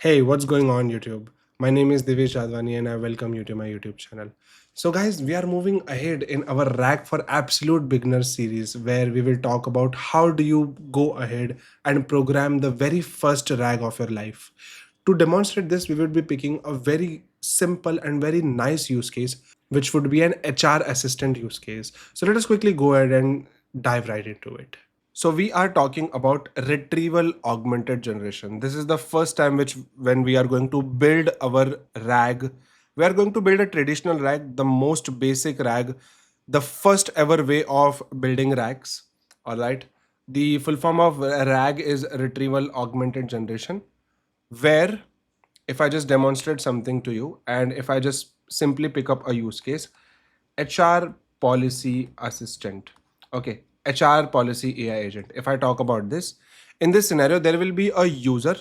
Hey, what's going on YouTube? My name is Divesh Jadwani and I welcome you to my YouTube channel. So guys, we are moving ahead in our RAG for Absolute Beginners series where we will talk about how do you go ahead and program the very first RAG of your life. To demonstrate this, we will be picking a very simple and very nice use case, which would be an HR assistant use case. So let us quickly go ahead and dive right into it. So we are talking about retrieval augmented generation. This is the first time which when we are going to build our RAG, we are going to build a traditional RAG, the most basic RAG, the first ever way of building RAGs. All right. The full form of RAG is retrieval augmented generation, where if I just demonstrate something to you and if I just simply pick up a use case, HR policy assistant. Okay, HR policy AI agent. If I talk about this, in this scenario, there will be a user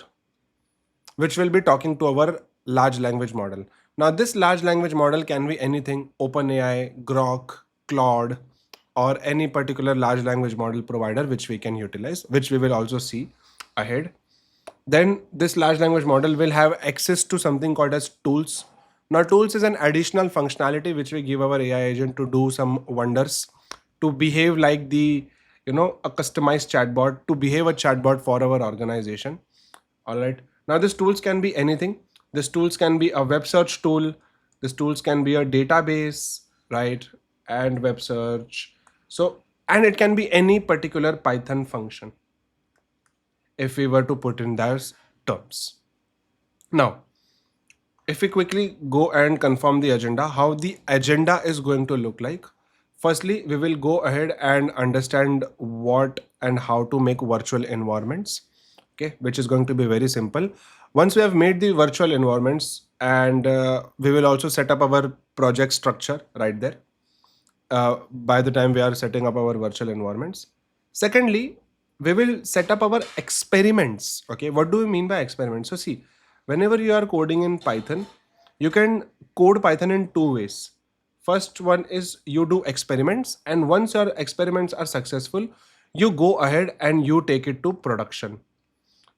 which will be talking to our large language model. Now, this large language model can be anything: OpenAI, Grok, Claude, or any particular large language model provider which we can utilize, which we will also see ahead. Then this large language model will have access to something called as tools. Now, tools is an additional functionality which we give our AI agent to do some wonders, to behave like a customized chatbot, to behave a chatbot for our organization. All right. Now, these tools can be anything. These tools can be a web search tool. These tools can be a database, right? And web search. So, and it can be any particular Python function if we were to put in those terms. Now, if we quickly go and confirm the agenda, how the agenda is going to look like. Firstly, we will go ahead and understand what and how to make virtual environments, okay, which is going to be very simple. Once we have made the virtual environments, and we will also set up our project structure right there by the time we are setting up our virtual environments. Secondly, we will set up our experiments. Okay, what do we mean by experiments? So see, whenever you are coding in Python, you can code Python in two ways. First one is you do experiments, and once your experiments are successful, you go ahead and you take it to production.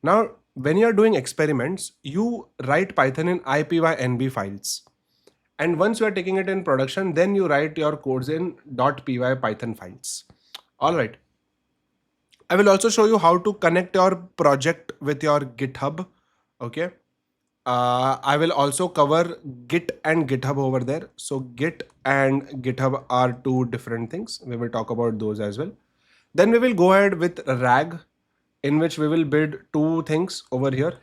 Now, when you are doing experiments, you write Python in IPynb files. And once you are taking it in production, then you write your codes in .py Python files. All right. I will also show you how to connect your project with your GitHub. Okay. I will also cover Git and GitHub over there. So Git and GitHub are two different things. We will talk about those as well. Then we will go ahead with RAG, in which we will build two things over here.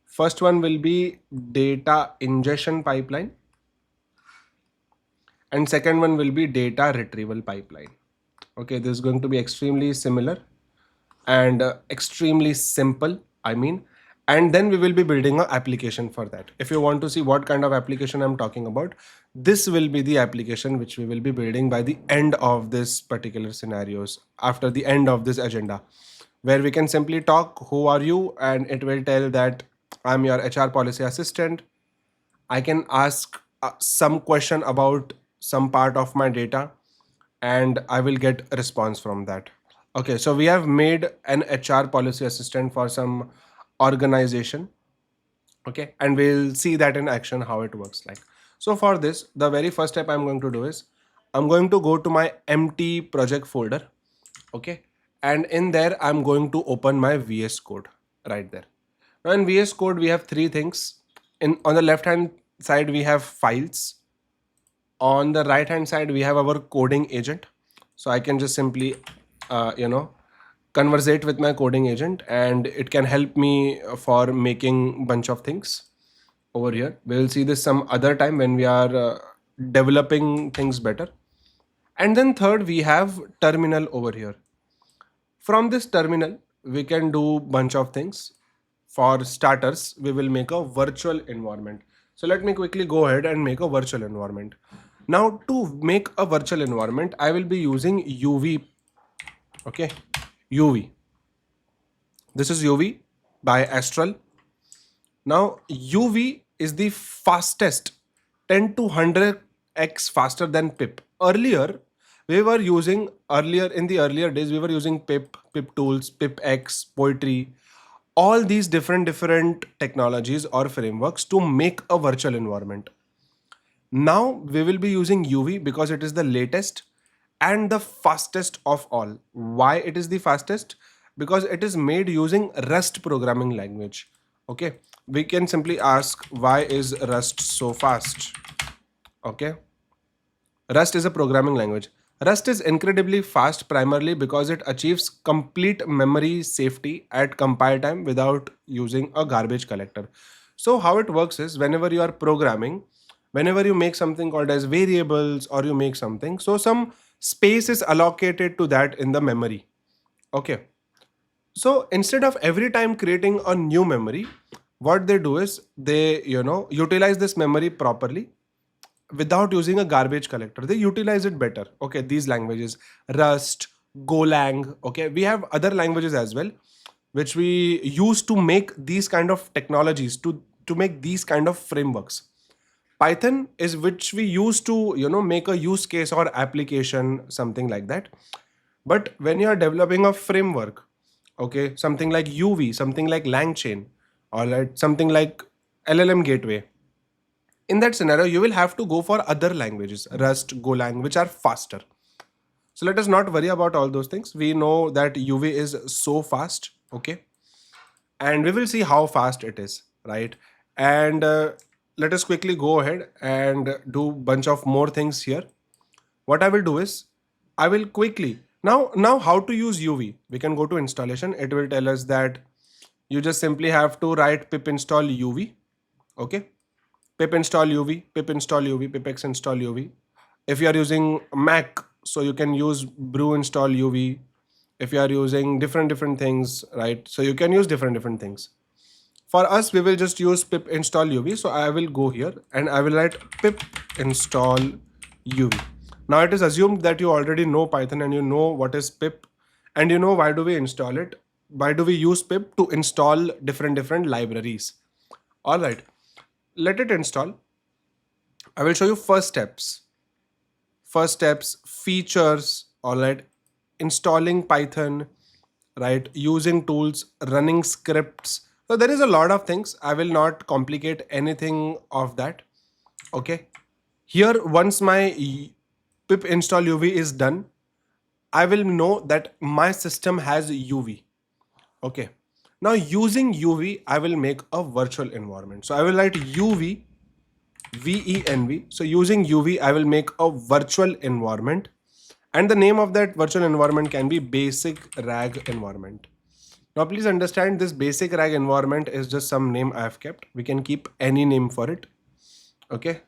First one will be data ingestion pipeline, and second one will be data retrieval pipeline. Okay, this is going to be extremely similar and extremely simple, I mean. And then we will be building an application for that. If you want to see what kind of application I'm talking about, this will be the application which we will be building by the end of this particular scenarios, after the end of this agenda, where we can simply talk, who are you, and it will tell that I'm your HR policy assistant. I can ask some question about some part of my data, and I will get a response from that. Okay, so we have made an HR policy assistant for some organization. Okay, and we'll see that in action how it works like. So for this, the very first step I'm going to do is I'm going to go to my empty project folder. Okay, and in there I'm going to open my VS Code right there. Now in VS Code we have three things. On the left hand side we have files. On the right hand side we have our coding agent. So I can just simply conversate with my coding agent, and it can help me for making bunch of things over here. We will see this some other time when we are developing things better. And then third, we have terminal over here. From this terminal we can do bunch of things. For starters, we will make a virtual environment. So let me quickly go ahead and make a virtual environment. Now to make a virtual environment, I will be using UV. Okay, UV. This is UV by Astral. Now UV is the fastest, 10 to 100x faster than pip. Earlier in the earlier days we were using pip tools, pip x, poetry. all these different technologies or frameworks to make a virtual environment. Now we will be using UV because it is the latest and the fastest of all. Why it is the fastest? Because it is made using Rust programming language. Okay, we can simply ask, why is Rust so fast? Okay, Rust is a programming language. Rust is incredibly fast primarily because it achieves complete memory safety at compile time without using a garbage collector. So how it works is, whenever you are programming, whenever you make something called as variables or you make something, so some space is allocated to that in the memory. Okay. So instead of every time creating a new memory, what they do is they, utilize this memory properly without using a garbage collector. They utilize it better. Okay, these languages, Rust, Golang. Okay, we have other languages as well, which we use to make these kind of technologies, to make these kind of frameworks. Python is which we use to make a use case or application, something like that. But when you are developing a framework, okay, something like UV, something like LangChain, or like something like LLM gateway, in that scenario you will have to go for other languages, Rust, Golang, which are faster. So let us not worry about all those things. We know that UV is so fast, okay, and we will see how fast it is, right? And let us quickly go ahead and do bunch of more things here. What I will do is, I will quickly now how to use UV. We can go to installation. It will tell us that you just simply have to write pip install UV. Okay, pip install UV, pip install UV, pip x install UV. If you are using Mac, so you can use brew install UV. If you are using different things, right, so you can use different things. For us, we will just use pip install UV. So I will go here and I will write pip install UV. Now it is assumed that you already know Python and you know what is pip, and you know why do we install it. Why do we use pip? To install different libraries. All right, let it install. I will show you first steps, features, all right, installing Python, right, using tools, running scripts. So there is a lot of things. I will not complicate anything of that. Okay, here once my pip install UV is done, I will know that my system has UV. Okay, now using UV I will make a virtual environment. So I will write UV VENV. So using UV, I will make a virtual environment, and the name of that virtual environment can be basic RAG environment. Now please understand, this basic RAG environment is just some name I have kept. We can keep any name for it. Okay,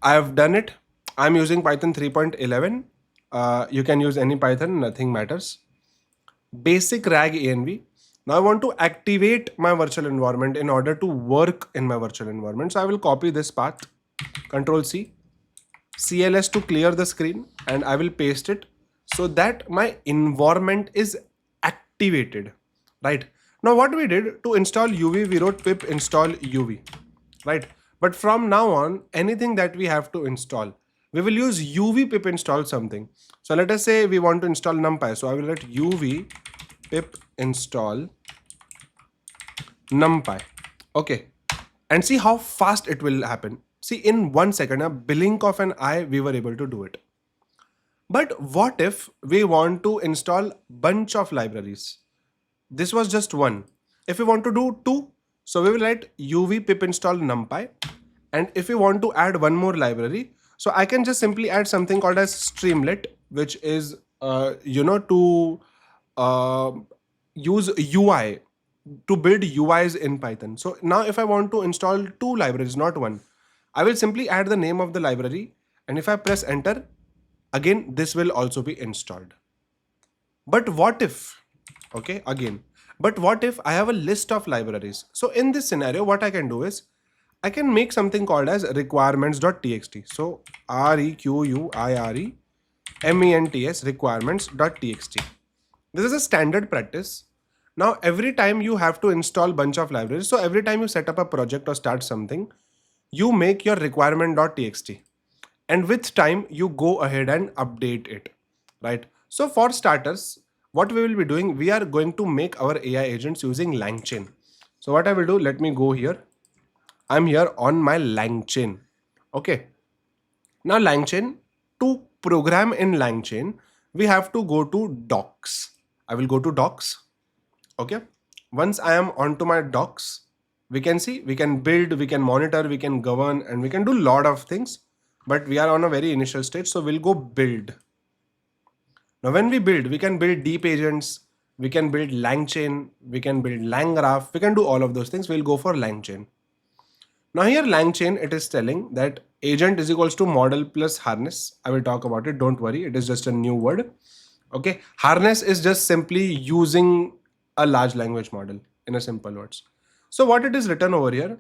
I have done it. I'm using Python 3.11. You can use any Python, nothing matters. Basic RAG env. Now I want to activate my virtual environment in order to work in my virtual environment. So I will copy this path, Control C, CLS to clear the screen, and I will paste it so that my environment is activated, right? Now what we did to install UV, we wrote pip install UV, right? But from now on, anything that we have to install, we will use UV pip install something. So let us say we want to install NumPy. So I will write UV pip install NumPy. Okay, and see how fast it will happen. See, in 1 second, a blink of an eye, we were able to do it. But what if we want to install bunch of libraries? This was just one. If we want to do two, so we will write UV pip install NumPy. And if we want to add one more library, so I can just simply add something called as Streamlit, which is to use UI, to build UIs in Python. So now if I want to install two libraries, not one, I will simply add the name of the library, and if I press enter, again this will also be installed. But what if, okay, again, but what if I have a list of libraries? So in this scenario, what I can do is I can make something called as requirements.txt. So requirements requirements.txt. This is a standard practice. Now every time you have to install bunch of libraries, so every time you set up a project or start something, you make your requirement.txt, and with time you go ahead and update it, right? So for starters, what we will be doing, we are going to make our AI agents using LangChain. So what I will do, let me go here. I'm here on my LangChain. Okay. Now LangChain, to program in LangChain, we have to go to docs. I will go to docs. Okay. Once I am onto my docs, we can see, we can build, we can monitor, we can govern, and we can do a lot of things. But we are on a very initial stage, so we'll go build. Now when we build, we can build deep agents, we can build LangChain, we can build LangGraph, we can do all of those things. We'll go for LangChain. Now here LangChain, it is telling that agent is equals to model plus harness. I will talk about it, don't worry, it is just a new word. Okay, harness is just simply using a large language model in a simple words. So what it is written over here,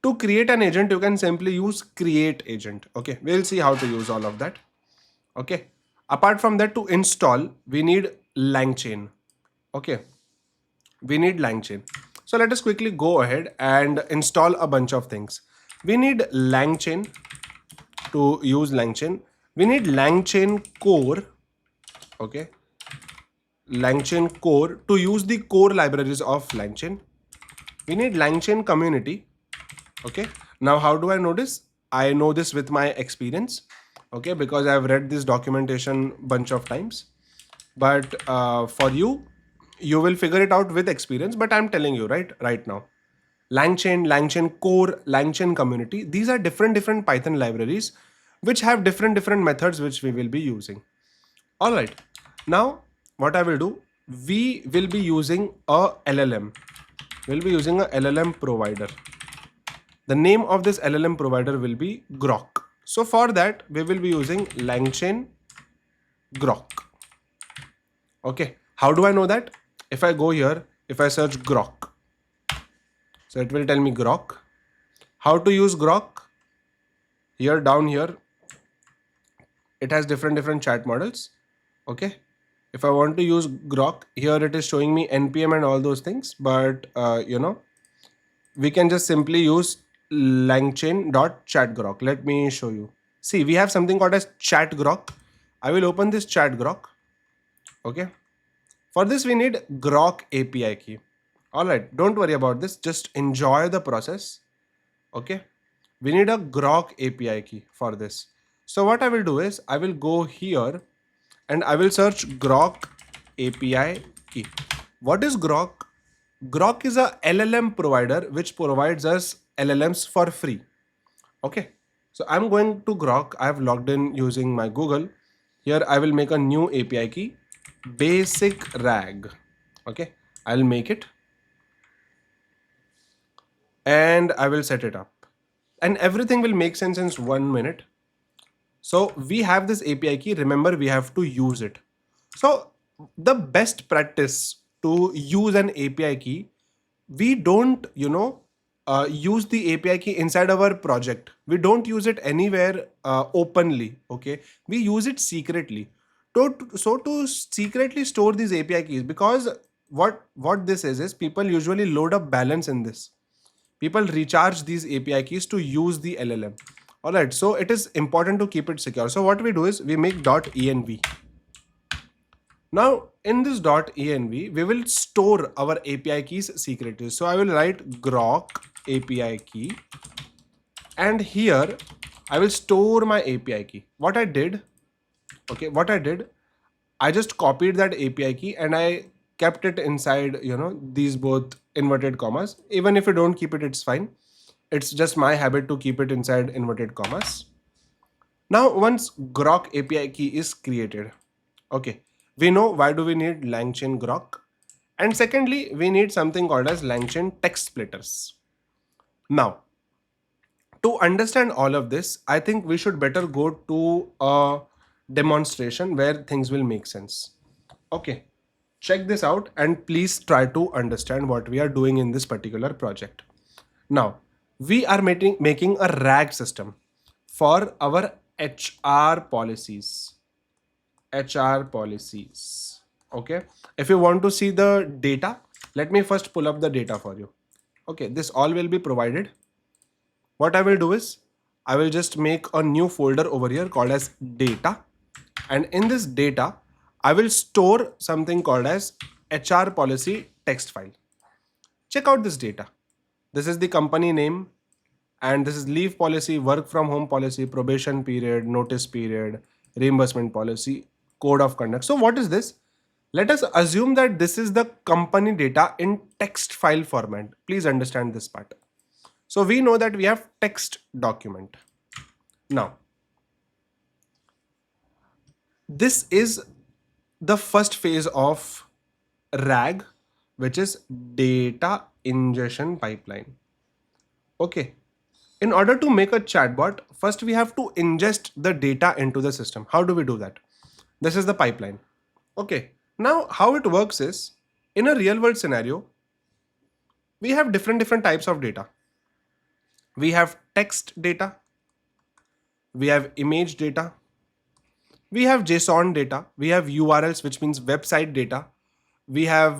to create an agent, you can simply use create agent. Okay, we'll see how to use all of that. Okay, apart from that, to install, we need LangChain. Okay, we need LangChain. So let us quickly go ahead and install a bunch of things. We need LangChain to use LangChain. We need LangChain core. Okay, LangChain core to use the core libraries of LangChain. We need LangChain community. Okay, now how do I know this? I know this with my experience. Okay, because I've read this documentation bunch of times. But for you, you will figure it out with experience. But I'm telling you right now, LangChain, LangChain core, LangChain community, these are different Python libraries which have different methods which we will be using. All right, now what I will do, we will be using a LLM. We'll be using a LLM provider. The name of this LLM provider will be Grok. So for that, we will be using LangChain Grok. Okay, how do I know that? If I go here, if I search Grok, so it will tell me Grok. How to use Grok? Here, down here, it has different chat models. Okay, if I want to use Grok, here it is showing me NPM and all those things, but we can just simply use langchain.chatgrok. Let me show you. See, we have something called as chatgrok. I will open this chatgrok. Okay, for this we need Grok API key. All right, don't worry about this, just enjoy the process. Okay, we need a Grok API key for this. So what I will do is, I will go here and I will search Grok API key. What is Grok? Grok is a LLM provider which provides us LLMs for free. Okay, so I'm going to Grok. I have logged in using my Google. Here I will make a new API key, basic rag. Okay, I'll make it and I will set it up, and everything will make sense in 1 minute. So we have this API key. Remember, we have to use it. So the best practice to use an API key, we don't, use the API key inside our project. We don't use it anywhere openly. Okay, we use it secretly. So to secretly store these API keys, because what this is people usually load up balance in this. People recharge these API keys to use the LLM. All right, so it is important to keep it secure. So what we do is we make .env. Now in this .env, we will store our API keys secretly. So I will write Grok API key, and here I will store my API key. What I did, I just copied that API key and I kept it inside, these both inverted commas. Even if you don't keep it, it's fine. It's just my habit to keep it inside inverted commas. Now, once Grok API key is created, okay, we know why do we need LangChain Grok. And secondly, we need something called as LangChain text splitters. Now, to understand all of this, I think we should better go to a demonstration where things will make sense. Okay, check this out and please try to understand what we are doing in this particular project. Now, we are making a RAG system for our HR policies. HR policies. Okay, if you want to see the data, let me first pull up the data for you. Okay, this all will be provided. What I will do is, I will just make a new folder over here called as data. And in this data, I will store something called as HR policy text file. Check out this data. This is the company name, and this is leave policy, work from home policy, probation period, notice period, reimbursement policy, code of conduct. So what is this? Let us assume that this is the company data in text file format. Please understand this part. So we know that we have text document. Now, this is the first phase of RAG, which is data ingestion pipeline. Okay. In order to make a chatbot, first we have to ingest the data into the system. How do we do that? This is the pipeline. Okay. Now, how it works is, in a real world scenario, we have different types of data. We have text data, we have image data, we have JSON data, we have URLs, which means website data, we have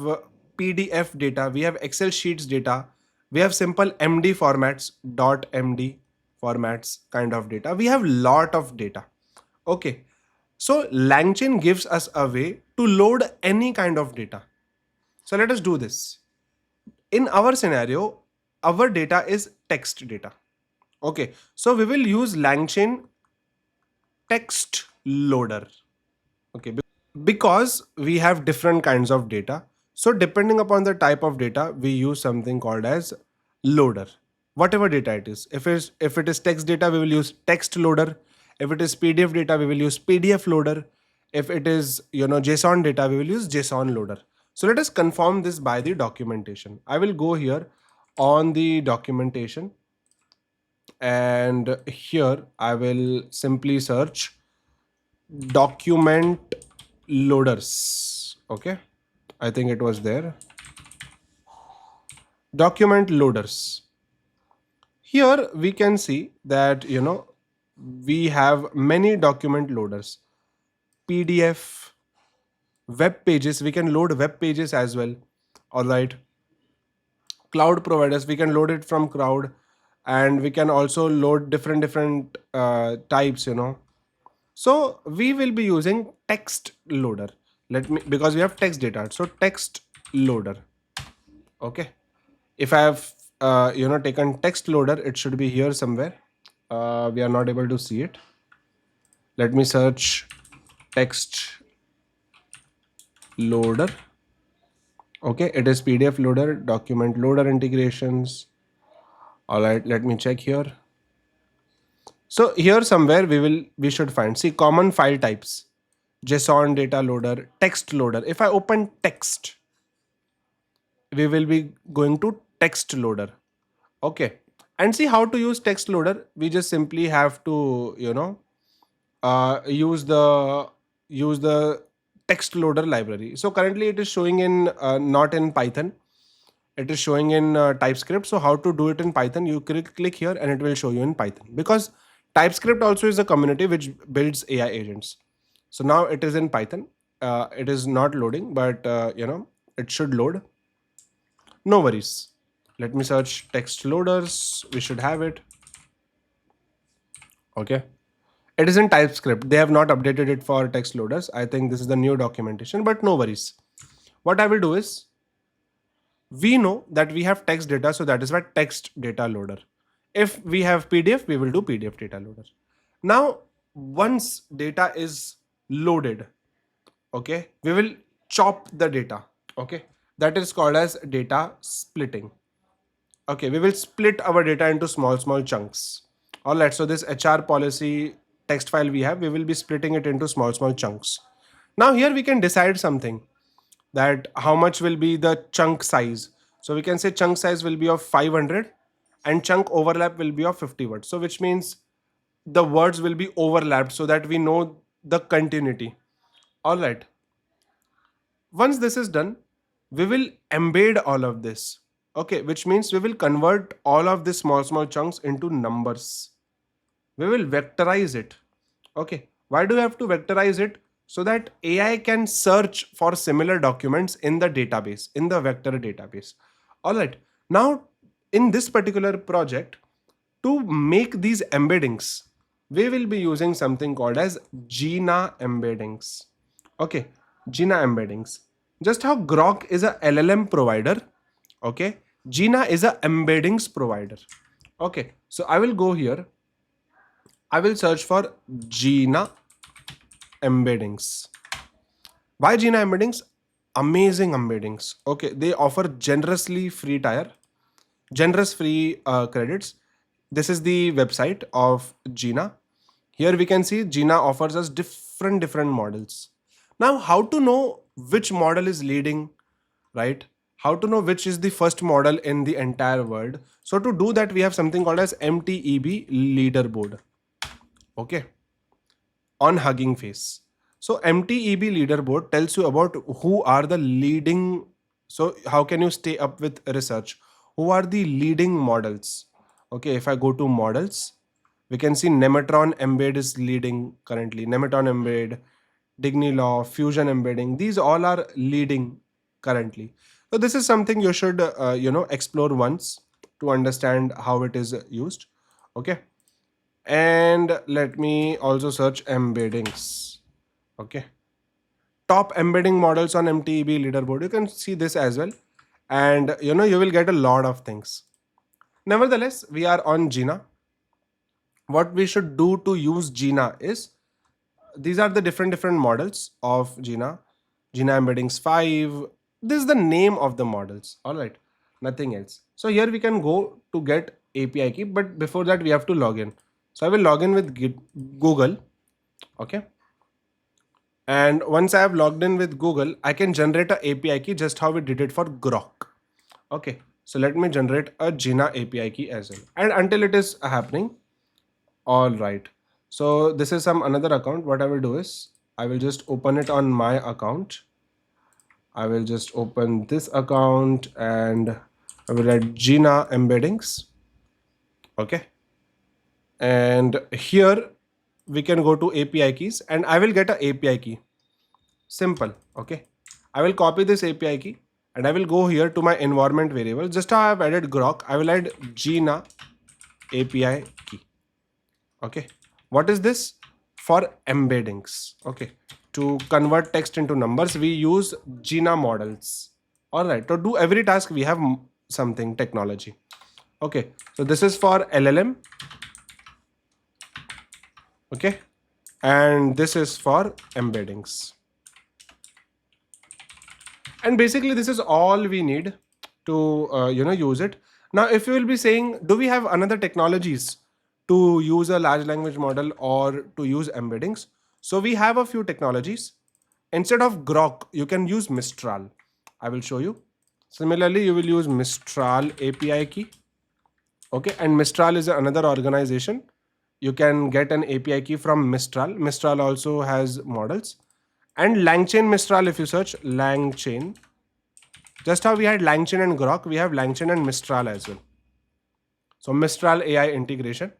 PDF data, we have Excel sheets data, we have simple MD formats, .md formats kind of data. We have lot of data. Okay. So LangChain gives us a way to load any kind of data. So let us do this. In our scenario, our data is text data. Okay. So we will use LangChain text loader. Okay. Because we have different kinds of data. So depending upon the type of data, we use something called as loader. Whatever data it is. If it is text data, we will use text loader. If it is PDF data, we will use PDF loader. If it is JSON data, we will use JSON loader. So let us confirm this by the documentation. I will go here on the documentation, and here I will simply search document loaders. Okay, I think it was there. Document loaders. Here we can see that we have many document loaders. PDF, web pages, we can load web pages as well. All right. Cloud providers, we can load it from cloud, and we can also load different types. So we will be using text loader. Because we have text data, so text loader. Okay. If I have taken text loader, it should be here somewhere. We are not able to see it. Let me search text loader. Okay, it is PDF loader, document loader integrations. All right, let me check here. So here somewhere we should find, see, common file types: JSON data loader, text loader. If I open text, we will be going to text loader. Okay, and see how to use text loader. We just simply have to use the text loader library. So currently it is showing in not in Python. It is showing in TypeScript. So how to do it in Python? You click here and it will show you in Python, because TypeScript also is a community which builds AI agents. So now it is in Python. It is not loading, but it should load. No worries. Let me search text loaders. We should have it. Okay. It is in TypeScript. They have not updated it for text loaders. I think this is the new documentation, but no worries. What I will do is, we know that we have text data, so that is why text data loader. If we have PDF, we will do PDF data loader. Now, once data is loaded, okay, we will chop the data. Okay, that is called as data splitting. Okay, we will split our data into small chunks. All right, so this HR policy text file we will be splitting it into small chunks. Now here we can decide something, that how much will be the chunk size. So we can say chunk size will be of 500 and chunk overlap will be of 50 words. So which means the words will be overlapped so that we know the continuity. All right. Once this is done, we will embed all of this. Okay, which means we will convert all of these small chunks into numbers. We will vectorize it. Okay, why do we have to vectorize it? So that AI can search for similar documents in the database, in the vector database. All right. Now, in this particular project, to make these embeddings, we will be using something called as GINA embeddings. Okay. Gina embeddings. Just how Grok is a LLM provider, okay, Gina is a embeddings provider. Okay, so I will go here. I will search for Gina embeddings. Why Gina embeddings? Amazing embeddings. Okay, they offer generously free tire, generous free credits. This is the website of Gina. Here we can see Gina offers us different models. Now, how to know which model is leading, right? How to know which is the first model in the entire world? So to do that, we have something called as MTEB leaderboard. Okay, on Hugging Face. So MTEB leaderboard tells you about who are the leading. So how can you stay up with research? Who are the leading models? Okay, if I go to models, we can see Nematron Embed is leading currently. Nematron Embed, Dignilaw, Fusion Embedding. These all are leading currently. So this is something you should explore once to understand how it is used. Okay, and let me also search embeddings. Okay, top embedding models on MTEB leaderboard. You can see this as well, and you will get a lot of things. Nevertheless, we are on Gina. What we should do to use Gina is, these are the different models of Gina. Gina embeddings 5. This is the name of the models. All right, nothing else. So here we can go to get API key, but before that we have to log in. So I will log in with Google. Okay, and once I have logged in with Google, I can generate a API key just how we did it for Grok. Okay, so let me generate a Gina API key as well. And until it is happening, all right. So this is some another account. What I will do is I will just open it on my account. I will just open this account and I will add Gina embeddings. Okay. And here we can go to API keys and I will get a API key. Simple. Okay, I will copy this API key and I will go here to my environment variable. Just how I have added Grok, I will add Gina API key. Okay, what is this? For embeddings. Okay, to convert text into numbers, we use Gina models. All right, to do every task, we have something technology. Okay, so this is for LLM. Okay, and this is for embeddings. And basically this is all we need to use it. Now if you will be saying, do we have another technologies to use a large language model or to use embeddings? So we have a few technologies. Instead of Grok, you can use Mistral. I will show you. Similarly, you will use Mistral API key. Okay, and Mistral is another organization. You can get an API key from Mistral. Mistral also has models. And LangChain Mistral, if you search LangChain, just how we had LangChain and Grok, we have LangChain and Mistral as well. So Mistral AI integration.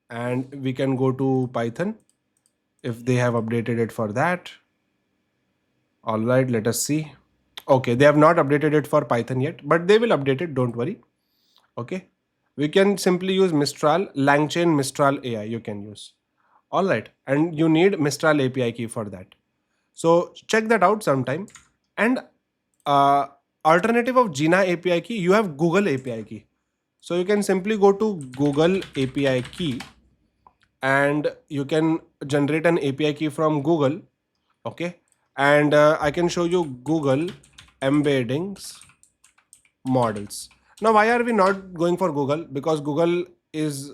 And we can go to Python if they have updated it for that. All right, let us see. Okay, they have not updated it for Python yet, but they will update it, don't worry. Okay, we can simply use Mistral, LangChain, Mistral AI you can use. All right, and you need Mistral API key for that. So check that out sometime. And alternative of Gina API key, you have Google API key. So you can simply go to Google API key and you can generate an API key from Google. Okay, and I can show you Google embeddings models. Now why are we not going for Google? Because Google is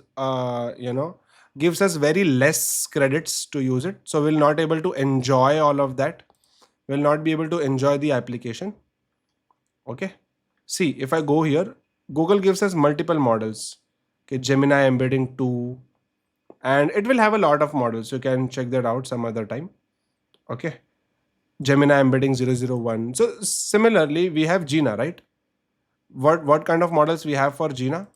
gives us very less credits to use it, so we'll not able to enjoy all of that. We'll not be able to enjoy the application. Okay, see, if I go here, Google gives us multiple models. Okay, Gemini embedding 2, and it will have a lot of models. You can check that out some other time. Okay, Gemini embedding 001. So similarly, we have Gina, right? What kind of models we have for Gina?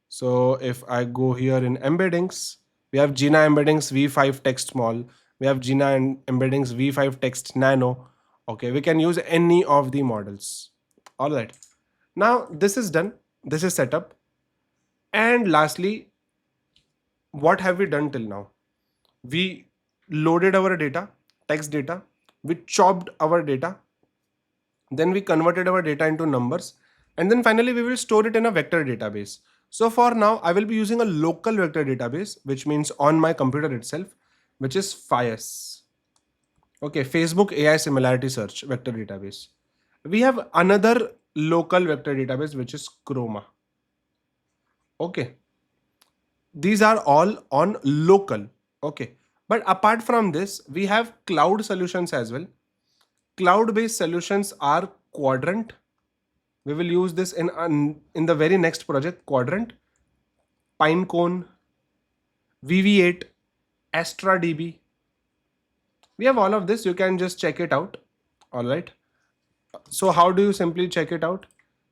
So if I go here in embeddings, we have Gina embeddings v5 text small. We have Gina embeddings v5 text nano. Okay, we can use any of the models. All right. Now this is done. This is set up. And lastly, what have we done till now? We loaded our data, text data, we chopped our data, then we converted our data into numbers, and then finally we will store it in a vector database. So for now, I will be using a local vector database, which means on my computer itself, which is FIAS. Okay, Facebook AI similarity search vector database. We have another local vector database, which is Chroma. Okay, these are all on local. Okay, but apart from this, we have cloud solutions as well. Cloud-based solutions are Quadrant. We will use this in the very next project, Quadrant, Pinecone, VV8, AstraDB. We have all of this. You can just check it out. All right. So how do you simply check it out?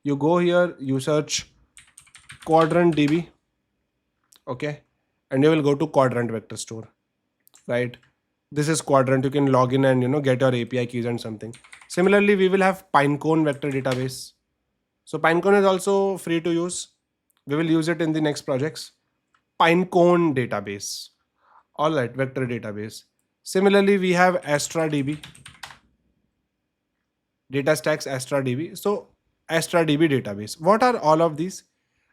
You go here, you search Quadrant DB. Okay, and you will go to Quadrant Vector Store. Right. This is Quadrant. You can log in and get your API keys and something. Similarly, we will have Pinecone vector database. So Pinecone is also free to use. We will use it in the next projects. Pinecone database. All right, vector database. Similarly, we have AstraDB. DataStax AstraDB. So AstraDB database. What are all of these?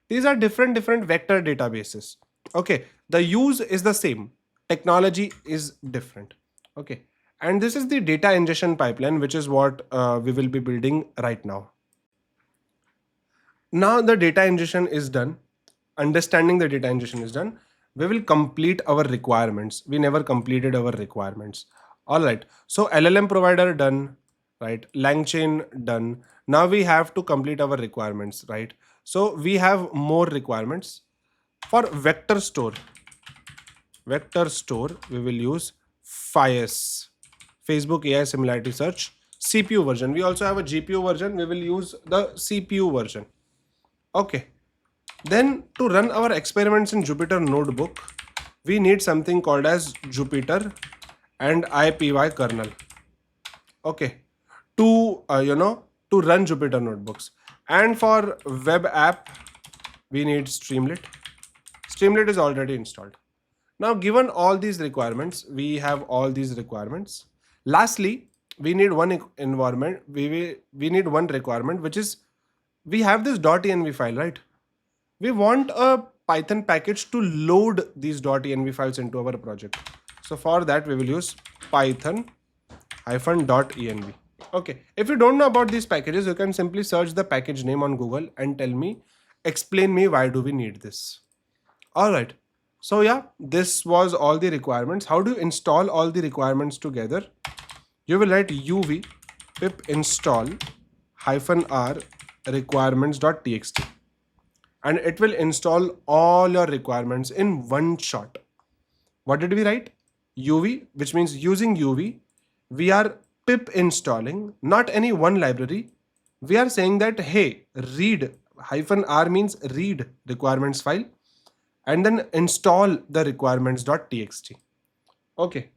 These are different vector databases. Okay, the use is the same. Technology is different. Okay, and this is the data ingestion pipeline, which is what we will be building right now. Now the data ingestion is done. Understanding the data ingestion is done. We will complete our requirements. We never completed our requirements. All right. So LLM provider done, right? LangChain done. Now we have to complete our requirements, right? So we have more requirements for vector store. Vector store, we will use FIAS, Facebook AI similarity search, CPU version. We also have a GPU version. We will use the CPU version. Okay. Then to run our experiments in Jupyter Notebook, we need something called as Jupyter and IPY kernel. Okay. To to run Jupyter Notebooks. And for web app, we need Streamlit. Streamlit is already installed. Now, given all these requirements, we have all these requirements. Lastly, we need one environment. We need one requirement, which is we have this .env file, right? We want a Python package to load these .env files into our project. So for that, we will use python-.env. Okay. If you don't know about these packages, you can simply search the package name on Google and explain me why do we need this. All right. So yeah, this was all the requirements. How do you install all the requirements together? You will write uv pip install -r requirements.txt. And it will install all your requirements in one shot. What did we write? UV, which means using UV, we are pip installing, not any one library. We are saying that, hey, read -r means read requirements file and then install the requirements.txt. Okay.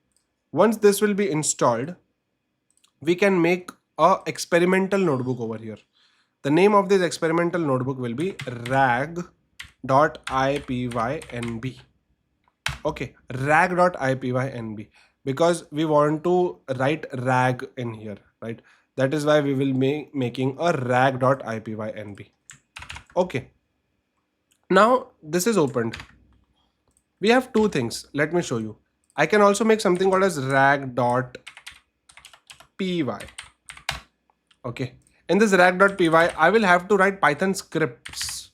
Once this will be installed, we can make a experimental notebook over here. The name of this experimental notebook will be rag.ipynb. Okay, rag.ipynb, because we want to write rag in here, right? That is why we will be making a rag.ipynb. Okay. Now this is opened. We have two things. Let me show you. I can also make something called as rag.py. Okay. In this rag.py, I will have to write Python scripts.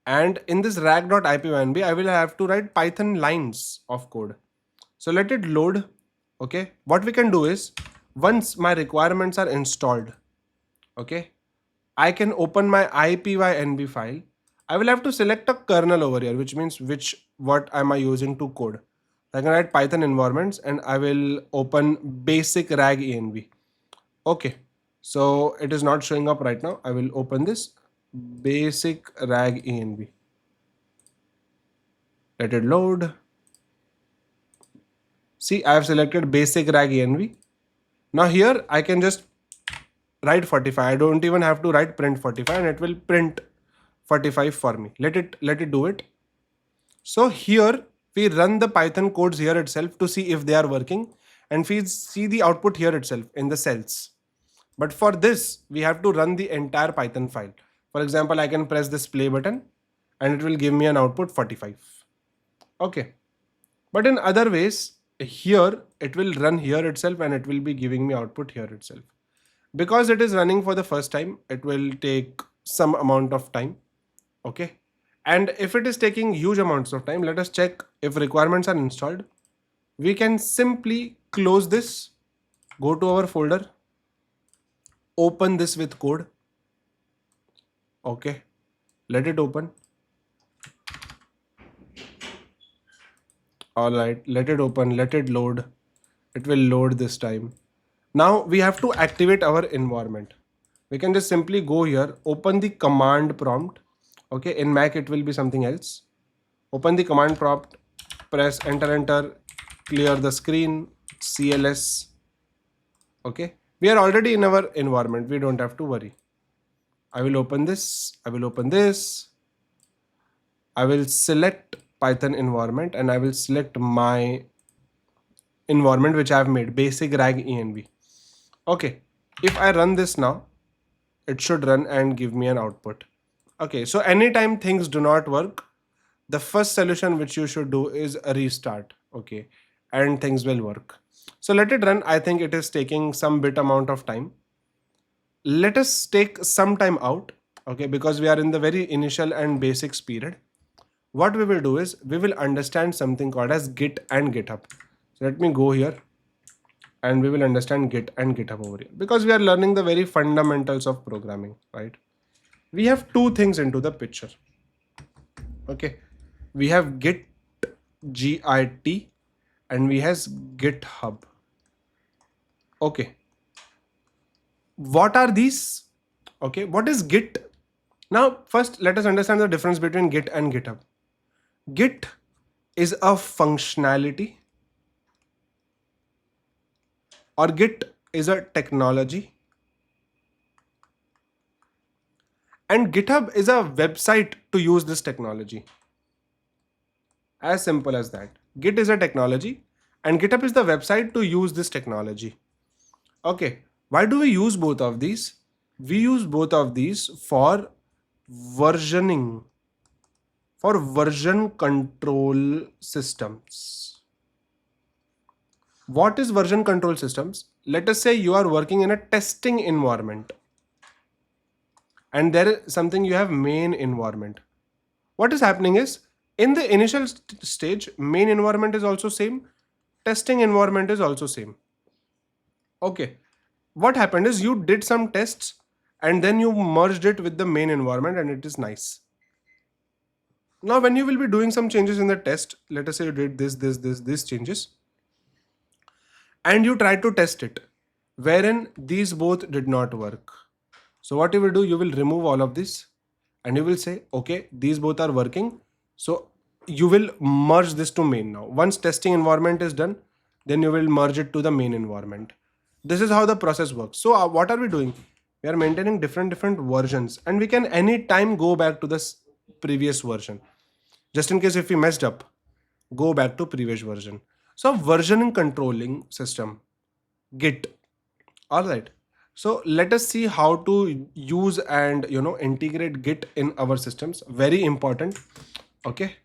And in this rag.ipynb, I will have to write Python lines of code. So let it load. Okay. What we can do is, once my requirements are installed, okay, I can open my ipynb file. I will have to select a kernel over here, which means what am I using to code. I can write Python environments and I will open basic rag env. Okay. So it is not showing up right now. I will open this basic rag env. Let it load. See, I have selected basic rag env. Now here I can just write 45. I don't even have to write print 45 and it will print 45 for me. Let it do it. So here We run the Python codes here itself to see if they are working, and we see the output here itself in the cells. But for this, we have to run the entire Python file. For example, I can press this play button and it will give me an output 45. Okay. But in other ways, here it will run here itself and it will be giving me output here itself. Because it is running for the first time, it will take some amount of time. Okay. And if it is taking huge amounts of time, let us check if requirements are installed. We can simply close this, go to our folder, open this with code. Okay. Let it open. All right, let it open, let it load. It will load this time. Now we have to activate our environment. We can just simply go here, open the command prompt. Okay, in Mac it will be something else. Open the command prompt, press enter, clear the screen, CLS. Okay, we are already in our environment. We don't have to worry. I will open this. I will open this. I will select Python environment and I will select my environment which I have made, basic rag env. Okay, if I run this now, it should run and give me an output. Okay, so anytime things do not work, the first solution which you should do is a restart. Okay, and things will work. So let it run. I think it is taking some bit amount of time. Let us take some time out. Okay, because we are in the very initial and basics period. What we will do is we will understand something called as Git and GitHub. So let me go here and we will understand Git and GitHub over here because we are learning the very fundamentals of programming, right? We have two things into the picture. Okay, we have Git GIT and we has GitHub. Okay, what are these? Okay, what is Git? Now first let us understand the difference between Git and GitHub. Git is a functionality or Git is a technology and GitHub is a website to use this technology. As simple as that. Git is a technology and GitHub is the website to use this technology. Okay, why do we use both of these? We use both of these for versioning, for version control systems. What is version control systems? Let us say you are working in a testing environment and there is something you have main environment. What is happening is in the initial stage, main environment is also same, testing environment is also same. Okay, what happened is you did some tests and then you merged it with the main environment and it is nice. Now when you will be doing some changes in the test, let us say you did this changes and you try to test it wherein these both did not work. So what you will do, you will remove all of this and you will say, okay, these both are working. So you will merge this to main now. Once testing environment is done, then you will merge it to the main environment. This is how the process works. So what are we doing? We are maintaining different versions and we can anytime go back to this previous version. Just in case if we messed up, go back to previous version. So versioning controlling system, Git. All right. So let us see how to use and integrate Git in our systems. Very important. Okay.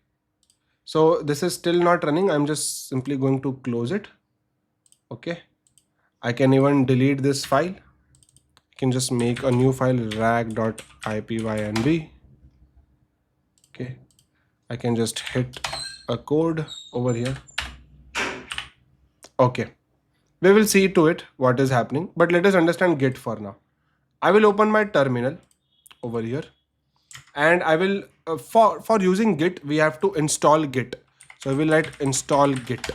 So this is still not running. I'm just simply going to close it. Okay. I can even delete this file. I can just make a new file rag.ipynb. Okay. I can just hit a code over here. Okay. We will see to it what is happening, but let us understand Git for now. I will open my terminal over here and I will for using Git we have to install Git. So I will write install Git.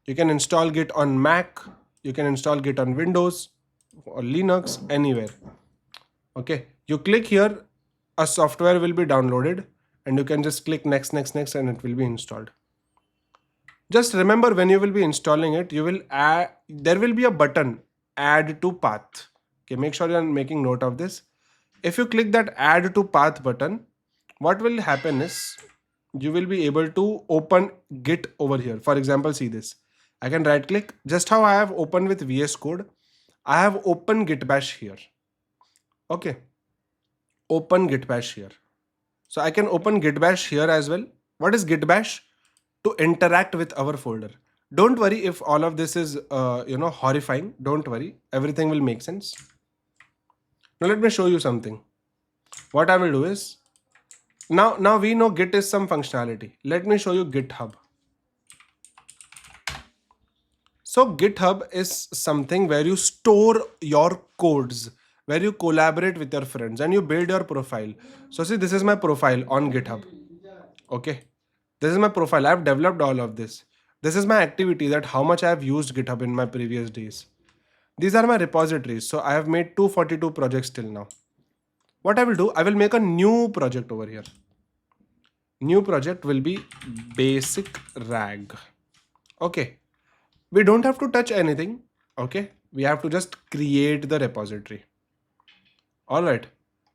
You can install Git on Mac, you can install Git on Windows or Linux, anywhere. Okay, you click here, a software will be downloaded and you can just click next and it will be installed. Just remember when you will be installing it, you will add, there will be a button add to path. Okay, make sure you are making note of this. If you click that add to path button, what will happen is you will be able to open Git over here. For example, see this. I can right click, just how I have opened with VS Code. I have open Git bash here. Okay. Open Git bash here. So I can open Git bash here as well. What is Git bash? To interact with our folder. Don't worry if all of this is, horrifying. Don't worry. Everything will make sense. Now let me show you something. What I will do is, now we know Git is some functionality. Let me show you GitHub. So GitHub is something where you store your codes, where you collaborate with your friends and you build your profile. So see, this is my profile on GitHub. Okay. This is my profile. I've developed all of this. This is my activity, that how much I have used GitHub in my previous days. These are my repositories. So I have made 242 projects till now. What I will do, I will make a new project over here. New project will be basic rag. Okay. We don't have to touch anything. Okay. We have to just create the repository. All right.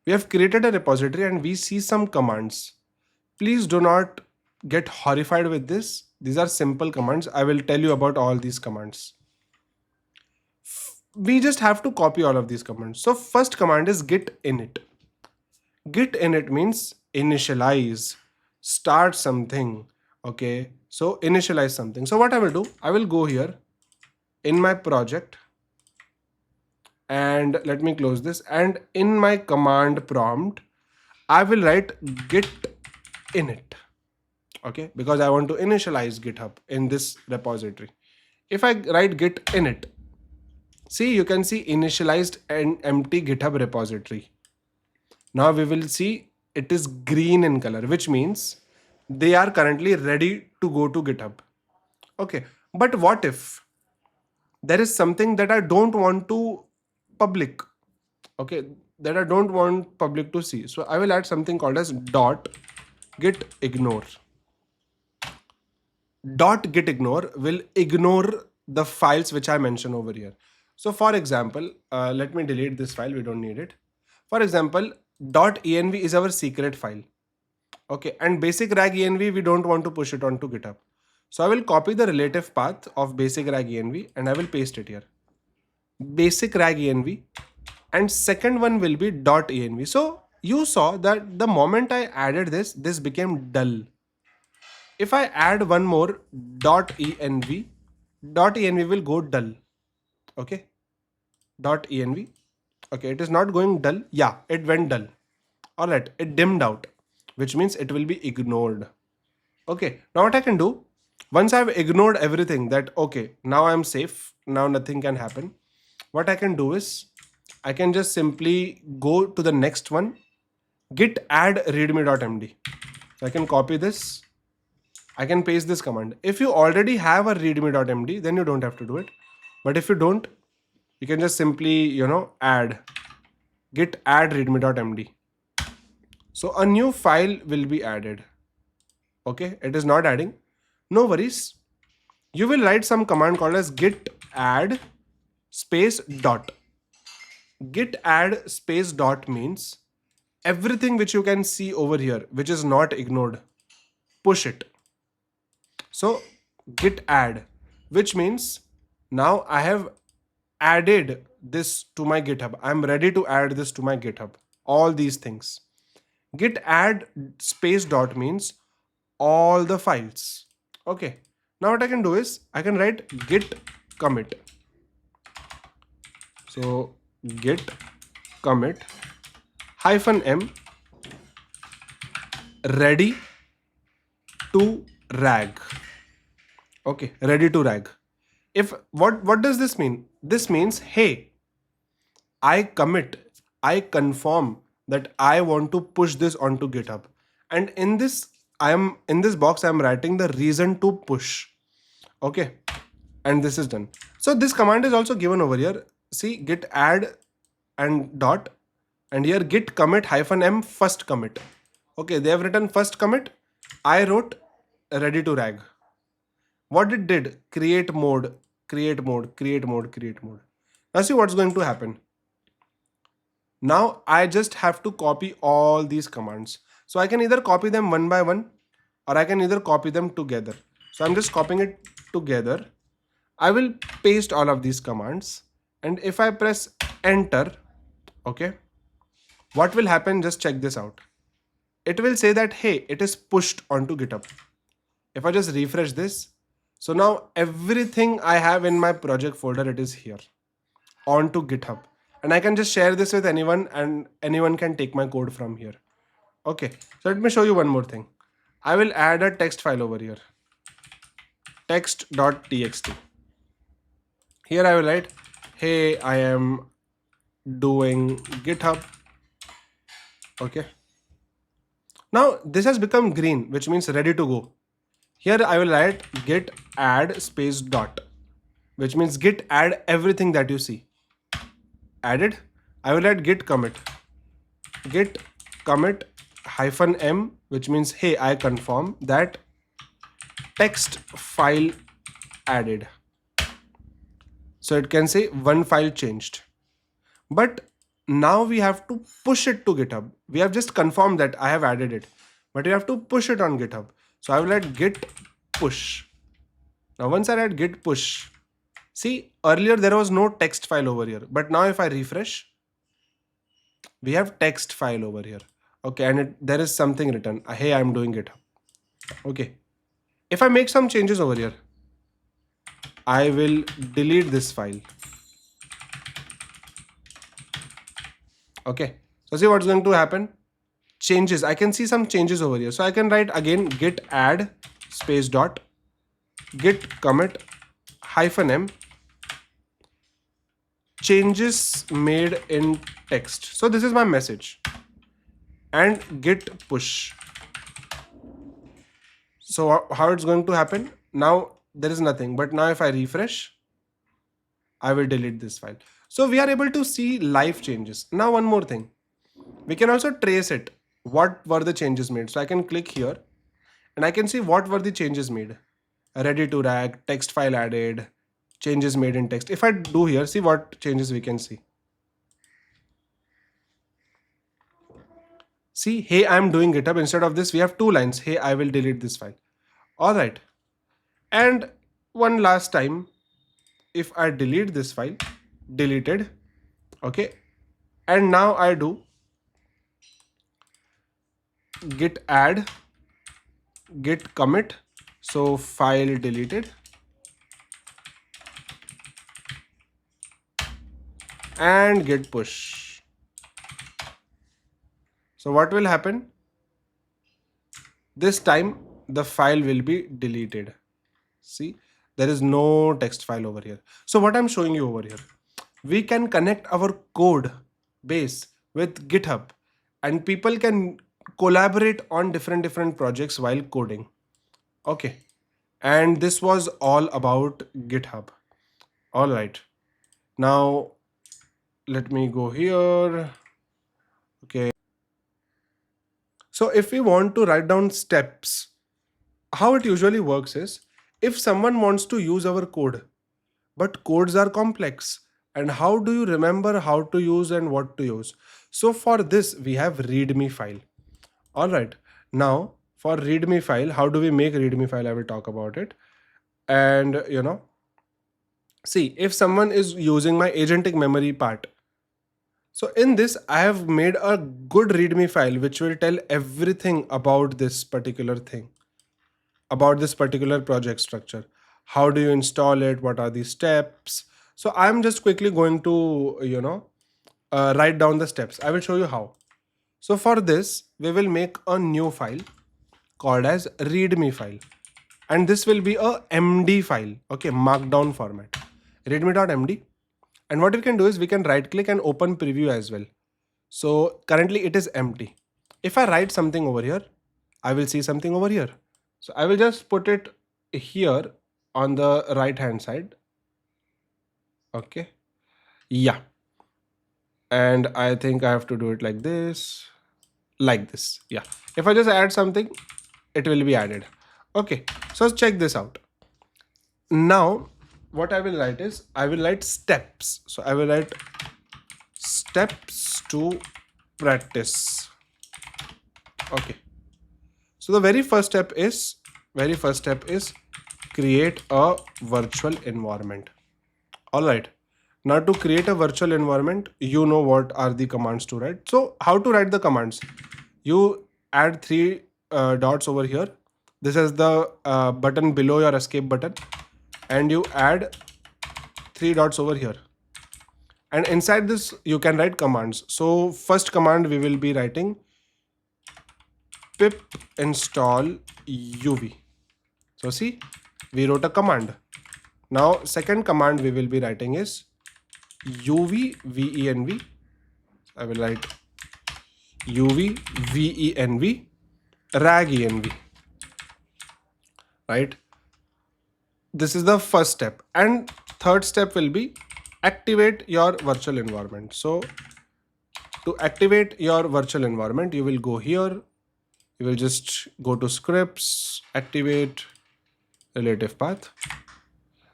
We have created a repository and we see some commands. Please do not get horrified with this. These are simple commands. I will tell you about all these commands. We just have to copy all of these commands. So first command is git init. Git init means initialize, start something. Okay, so initialize something. So what I will do, I will go here in my project and let me close this, and in my command prompt I will write git init. Okay, because I want to initialize GitHub in this repository. If I write git init, see, you can see initialized and empty GitHub repository. Now we will see it is green in color, which means they are currently ready to go to GitHub. Okay, but what if there is something that I don't want to public? Okay, that I don't want public to see. So I will add something called as dot git ignore. Dot git ignore will ignore the files which I mentioned over here. So for example, let me delete this file. We don't need it. For example, .env is our secret file. Okay, and basic rag env, we don't want to push it onto GitHub. So I will copy the relative path of basic rag env and I will paste it here. Basic rag env, and second one will be .env. So you saw that the moment I added this, this became dull. If I add one more .env, .env will go dull. Okay, .env. Okay, it is not going dull. Yeah, it went dull. All right, it dimmed out, which means it will be ignored. Okay, now what I can do, once I've ignored everything, that okay, now I'm safe, now nothing can happen. What I can do is, I can just simply go to the next one, git add readme.md. So I can copy this, I can paste this command. If you already have a readme.md, then you don't have to do it. But if you don't, you can just simply, add git add readme.md. So a new file will be added. Okay, it is not adding. No worries. You will write some command called as git add space dot. Git add space dot means everything which you can see over here, which is not ignored, push it. So git add, which means now I have added this to my GitHub. I'm ready to add this to my GitHub. All these things. Git add space dot means all the files. Okay. Now what I can do is I can write git commit. So git commit -m ready to rag. Okay, ready to rag. If what does this mean? This means, hey, I commit, I confirm that I want to push this onto GitHub. And in this box, I'm writing the reason to push. Okay. And this is done. So this command is also given over here. See, git add and dot, and here git commit -m first commit. Okay, they have written first commit. I wrote ready to rag. What it did, create mode, create mode, create mode, create mode. Now see what's going to happen. Now I just have to copy all these commands. So I can either copy them one by one, or I can either copy them together. So I'm just copying it together. I will paste all of these commands, and if I press enter, okay, what will happen? Just check this out. It will say that, hey, it is pushed onto GitHub. If I just refresh this, so now everything I have in my project folder, it is here onto GitHub, and I can just share this with anyone, and anyone can take my code from here. Okay, so let me show you one more thing. I will add a text file over here, text.txt. Here I will write, hey, I am doing GitHub. Okay, now this has become green, which means ready to go. Here I will write git add space dot, which means git add everything that you see. Added. I will write git commit -m, which means, hey, I confirm that text file added. So it can say one file changed. But now we have to push it to GitHub. We have just confirmed that I have added it, but we have to push it on GitHub. So I will write git push. Now once I write git push, see, earlier there was no text file over here, but now if I refresh, we have text file over here. Okay, and there is something written, hey, I'm doing GitHub. Okay, if I make some changes over here, I will delete this file. Okay, so see what's going to happen? Changes, I can see some changes over here. So I can write again git add space dot git commit -m changes made in text. So this is my message, and git push. So how it's going to happen? Now there is nothing, but now if I refresh, I will delete this file. So we are able to see live changes. Now one more thing, we can also trace it. What were the changes made? So I can click here and I can see what were the changes made. Ready to rag, text file added, changes made in text. If I do here, see what changes we can see. See, hey, I'm doing GitHub. Instead of this, we have two lines. Hey, I will delete this file. All right. And one last time, if I delete this file, deleted. Okay. And now I do git add, git commit. So file deleted. And git push. So what will happen? This time the file will be deleted. See, there is no text file over here. So what I'm showing you over here, we can connect our code base with GitHub, and people can collaborate on different projects while coding. Okay, and this was all about GitHub. All right, now let me go here. Okay, so if we want to write down steps, how it usually works is, if someone wants to use our code, but codes are complex, and how do you remember how to use and what to use? So for this, we have readme file. All right, now for readme file, how do we make readme file? I will talk about it. And see, if someone is using my agentic memory part, so in this, I have made a good readme file which will tell everything about this particular thing, about this particular project structure. How do you install it? What are the steps? So I'm just quickly going to, write down the steps. I will show you how. So for this, we will make a new file called as readme file. And this will be a MD file, okay, markdown format, readme.md. And what we can do is we can right click and open preview as well. So currently it is empty. If I write something over here, I will see something over here. So I will just put it here on the right hand side. Okay. Yeah. And I think I have to do it like this. Yeah. If I just add something, it will be added. Okay. So check this out. Now, what I will write is, I will write steps. So I will write steps to practice. Okay. So the very first step is create a virtual environment. All right. Now to create a virtual environment, you know what are the commands to write. So how to write the commands? You add three dots over here. This is the button below your escape button, and you add three dots over here. And inside this, you can write commands. So first command we will be writing pip install uv. So see, we wrote a command. Now second command we will be writing is uv venv. I will write uv venv rag env. Right? This is the first step. And third step will be activate your virtual environment. So to activate your virtual environment, you will go here. You will just go to scripts, activate relative path.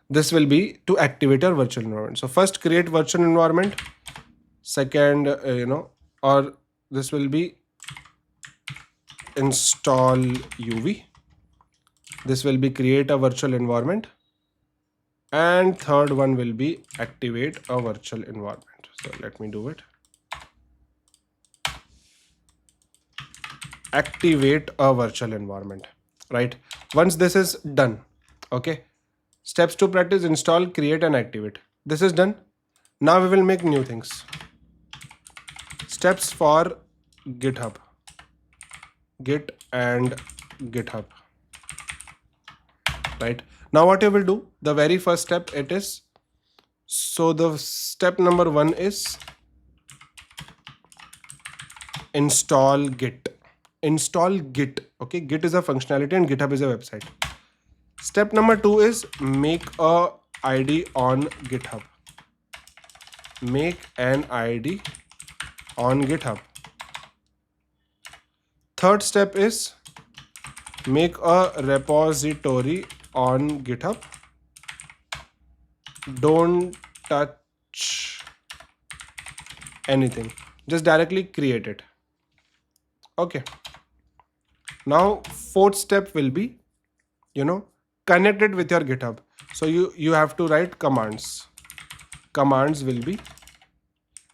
This will be to activate your virtual environment. So first create virtual environment. Second, or this will be install uv. This will be create a virtual environment. And third one will be activate a virtual environment. So let me do it. Activate a virtual environment, right? Once this is done, okay, steps to practice: install, create and activate. This is done. Now we will make new things. Steps for GitHub, Git and GitHub, right? Now what you will do, the very first step it is, so the step number 1 is install Git. Install Git. Okay, Git is a functionality and GitHub is a website. Step number 2 is make a ID on GitHub. Make an ID on GitHub. Third step is make a repository on GitHub. Don't touch anything, just directly create it. Okay. Now fourth step will be, connect it with your GitHub. So you have to write commands. Commands will be,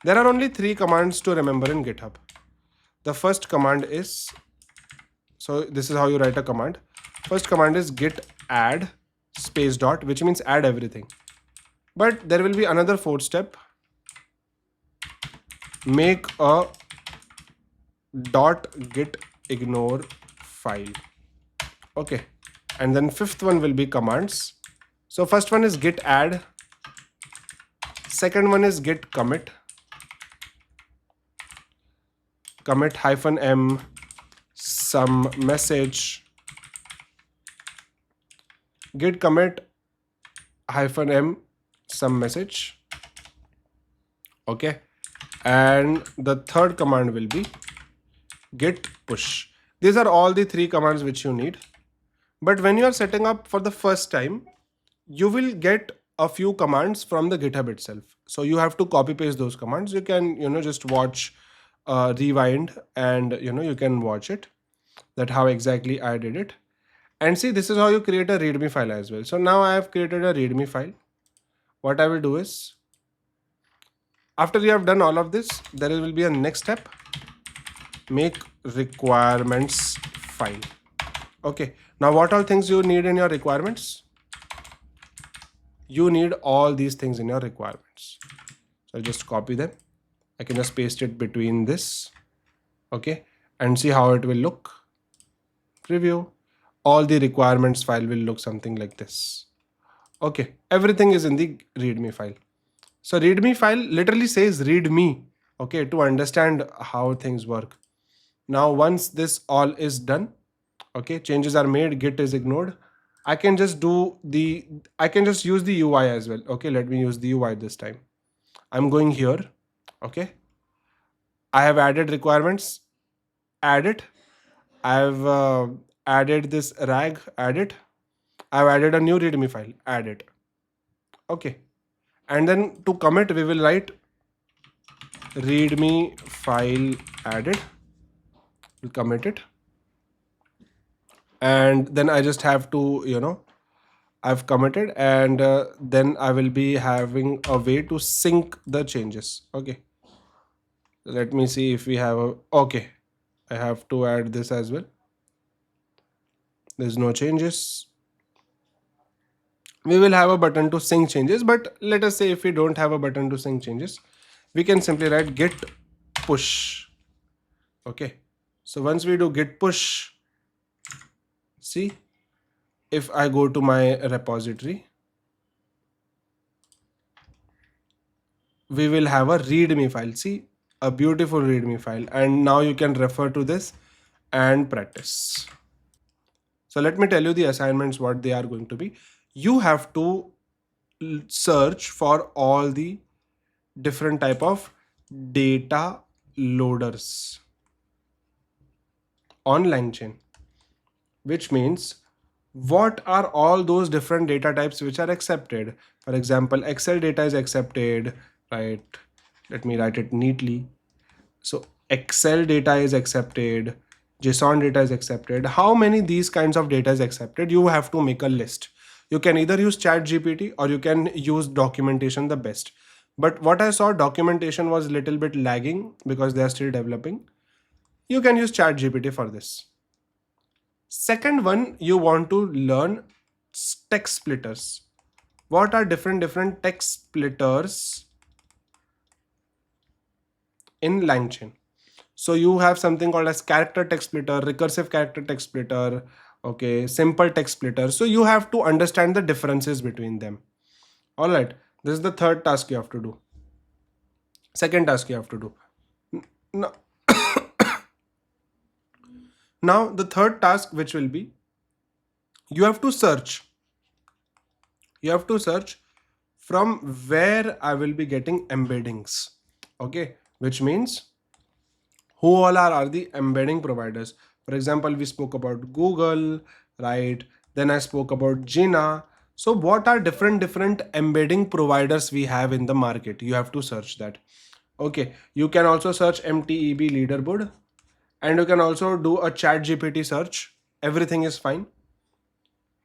there are only 3 commands to remember in GitHub. The first command is, so this is how you write a command. First command is git add space dot, which means add everything. But there will be another fourth step. Make a .git ignore file. Okay. And then fifth one will be commands. So first one is git add. Second one is git commit. Commit -m some message. Git commit -m some message. Okay. And the third command will be git push. These are all the 3 commands which you need. But when you are setting up for the first time, you will get a few commands from the GitHub itself. So you have to copy paste those commands. You can, just watch, rewind, and you can watch it, that how exactly I did it. And see, this is how you create a readme file as well. So now I have created a readme file. What I will do is, after you have done all of this, there will be a next step. Make requirements file. Okay. Now what all things you need in your requirements? You need all these things in your requirements. So I'll just copy them. I can just paste it between this. Okay. And see how it will look. Preview. All the requirements file will look something like this. Okay. Everything is in the readme file. So readme file literally says readme. Okay. To understand how things work. Now, once this all is done, okay, changes are made, Git is ignored. I can just use the UI as well. Okay, let me use the UI this time. I'm going here. Okay. I have added requirements, add it. I've added this rag, add it. I've added a new readme file, add it. Okay. And then to commit, we will write readme file added. We'll commit it. and then I just have to, I've committed, and then I will be having a way to sync the changes. Okay, let me see if we have a, okay, I have to add this as well. There's no changes. We will have a button to sync changes, but let us say if we don't have a button to sync changes, we can simply write git push. Okay, so once we do git push, see, if I go to my repository, we will have a readme file. See, a beautiful readme file, and now you can refer to this and practice. So let me tell you the assignments, what they are going to be. You have to search for all the different type of data loaders on LangChain, which means what are all those different data types which are accepted. For example, Excel data is accepted, right? Let me write it neatly. So Excel data is accepted, JSON data is accepted. How many these kinds of data is accepted? You have to make a list. You can either use ChatGPT or you can use documentation the best. But what I saw, documentation was a little bit lagging because they are still developing. You can use ChatGPT for this. Second one, you want to learn text splitters. What are different text splitters in LangChain? So you have something called as character text splitter, recursive character text splitter, okay, simple text splitter. So you have to understand the differences between them. All right, this is the third task you have to do. Second task you have to do. Now, now the third task, which will be, you have to search. You have to search from where I will be getting embeddings. Okay, which means who all are the embedding providers. For example, we spoke about Google, right? Then I spoke about Gina. So what are different embedding providers we have in the market? You have to search that. Okay, you can also search MTEB leaderboard, and you can also do a ChatGPT search. Everything is fine.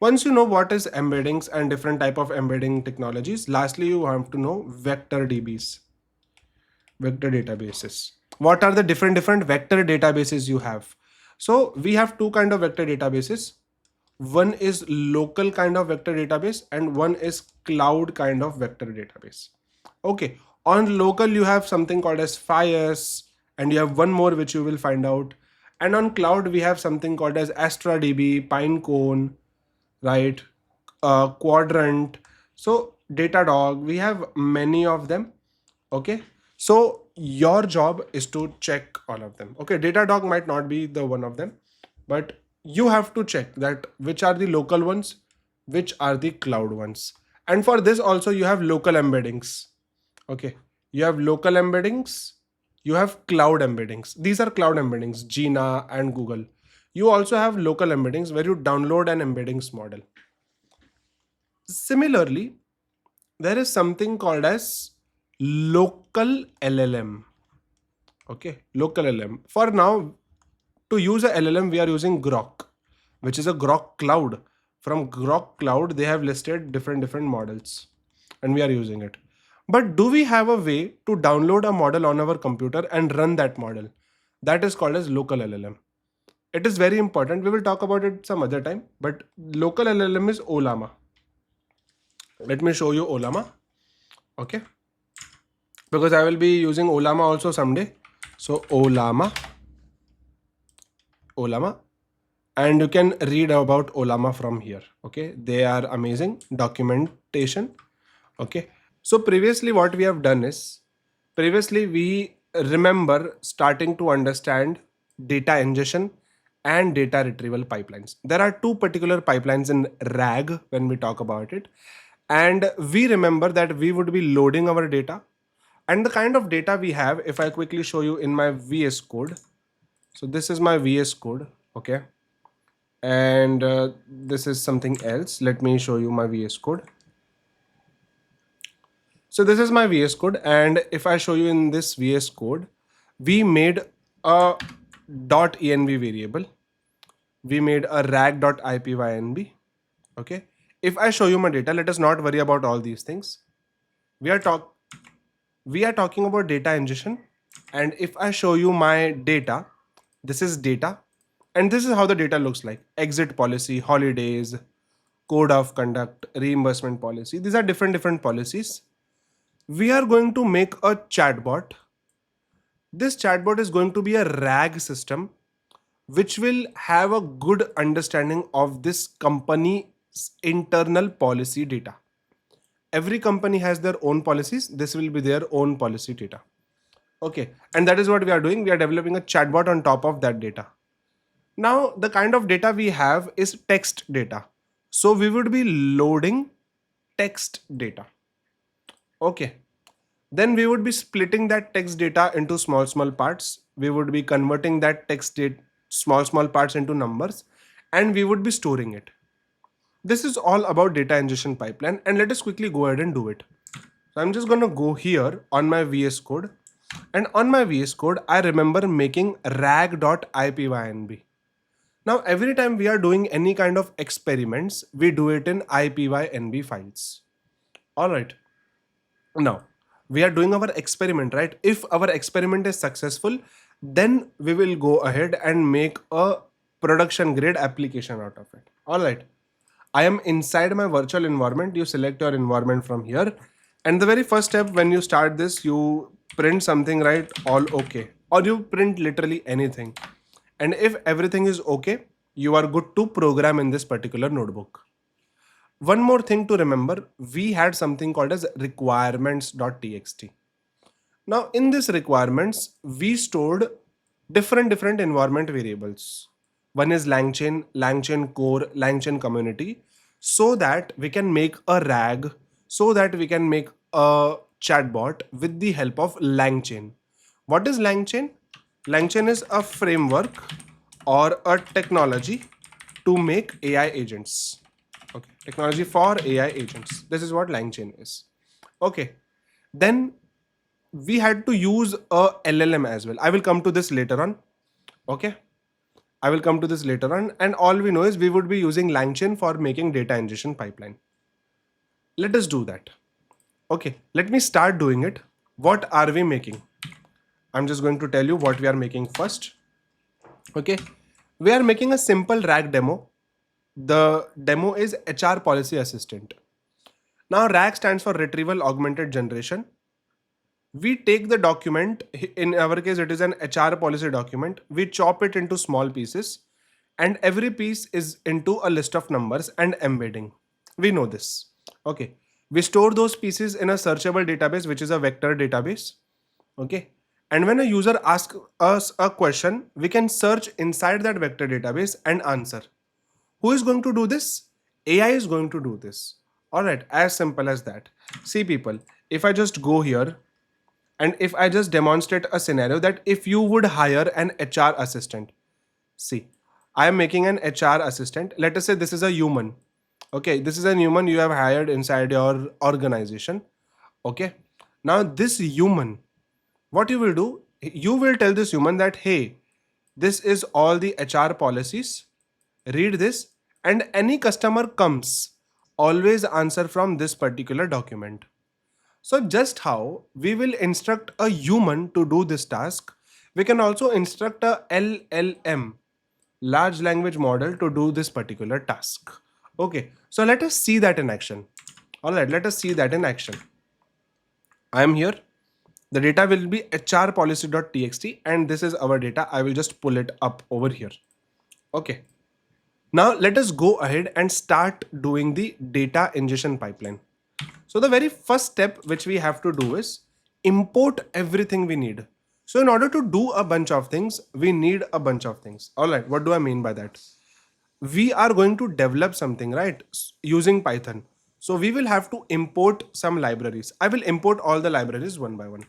Once you know what is embeddings and different type of embedding technologies, lastly you have to know vector DBs, vector databases. What are the different vector databases you have? So we have two kind of vector databases. One is local kind of vector database and one is cloud kind of vector database. Okay, on local you have something called as Fias, and you have one more which you will find out. And on cloud we have something called as AstraDB, Pinecone, right? Quadrant. So Datadog, we have many of them. Okay, so your job is to check all of them. Okay, Datadog might not be the one of them, but you have to check that which are the local ones, which are the cloud ones. And for this also you have local embeddings. Okay, you have local embeddings, you have cloud embeddings. These are cloud embeddings, Gina and Google. You also have local embeddings where you download an embeddings model. Similarly, there is something called as local LLM. Okay, local LLM. For now, to use a LLM, we are using Grok, which is a Grok cloud. From Grok cloud, they have listed different models, and we are using it. But do we have a way to download a model on our computer and run that model? That is called as local LLM. It is very important. We will talk about it some other time. But local LLM is Olama. Let me show you Olama. Okay, because I will be using Olama also someday. So Olama, and you can read about Olama from here. Okay, they are amazing documentation. Okay, so previously what we have done is, previously we remember starting to understand data ingestion and data retrieval pipelines. There are two particular pipelines in RAG when we talk about it, and we remember that we would be loading our data, and the kind of data we have, if I quickly show you in my VS Code. So this is my VS Code. Okay, and this is something else. Let me show you my VS Code. So this is my VS Code, and if I show you in this VS Code, we made a .env variable, We made a rag.ipynb. Okay. If I show you my data, let us not worry about all these things. We are talking about data ingestion. And if I show you my data, this is data. And this is how the data looks like. Exit policy, holidays, code of conduct, reimbursement policy. These are different policies. We are going to make a chatbot. This chatbot is going to be a RAG system which will have a good understanding of this company's internal policy data. Every company has their own policies. This will be their own policy data. Okay. And that is what we are doing. We are developing a chatbot on top of that data. Now, the kind of data we have is text data. So we would be loading text data. Okay. Then we would be splitting that text data into small parts. We would be converting that text data small parts into numbers, and we would be storing it. This is all about data ingestion pipeline, and let us quickly go ahead and do it. So I'm just going to go here on my VS Code, and on my VS Code, I remember making rag.ipynb. Now, every time we are doing any kind of experiments, we do it in ipynb files. All right. Now, we are doing our experiment, right? If our experiment is successful, then we will go ahead and make a production grade application out of it. All right. I am inside my virtual environment. You select your environment from here. And the very first step when you start this, you print something, right? All okay. Or you print literally anything. And if everything is okay, you are good to program in this particular notebook. One more thing to remember, we had something called as requirements.txt. Now in this requirements, we stored different environment variables. One is LangChain core, LangChain community, so that we can make a RAG, so that we can make a chatbot with the help of LangChain. What is LangChain? LangChain is a framework or a technology to make AI agents. Okay, technology for AI agents. This is what LangChain is. Okay, then we had to use a LLM as well. I will come to this later on. Okay, I will come to this later on. And all we know is we would be using LangChain for making data ingestion pipeline. Let us do that. Okay, let me start doing it. What are we making? I'm just going to tell you what we are making first. Okay, we are making a simple RAG demo. The demo is HR Policy Assistant. Now RAG stands for Retrieval Augmented Generation. We take the document, in our case it is an HR policy document, we chop it into small pieces, and every piece is into a list of numbers and embedding. We know this. Okay. We store those pieces in a searchable database, which is a vector database. Okay. And when a user asks us a question, we can search inside that vector database and answer. Who is going to do this? AI is going to do this. All right, as simple as that. See people, if I just go here and if I just demonstrate a scenario that if you would hire an HR assistant, see, I am making an HR assistant. Let us say this is a human. Okay, this is a human you have hired inside your organization. Okay, now this human, what you will do, you will tell this human that, hey, this is all the HR policies, read this, and any customer comes, always answer from this particular document. So just how we will instruct a human to do this task, we can also instruct a LLM, large language model, to do this particular task. Okay, so let us see that in action. All right, let us see that in action. I am here. The data will be hrpolicy.txt, and this is our data. I will just pull it up over here. Okay. Now let us go ahead and start doing the data ingestion pipeline. So the very first step which we have to do is import everything we need. So in order to do a bunch of things, we need a bunch of things. All right, what do I mean by that? We are going to develop something, right, using Python. So we will have to import some libraries. I will import all the libraries one by one.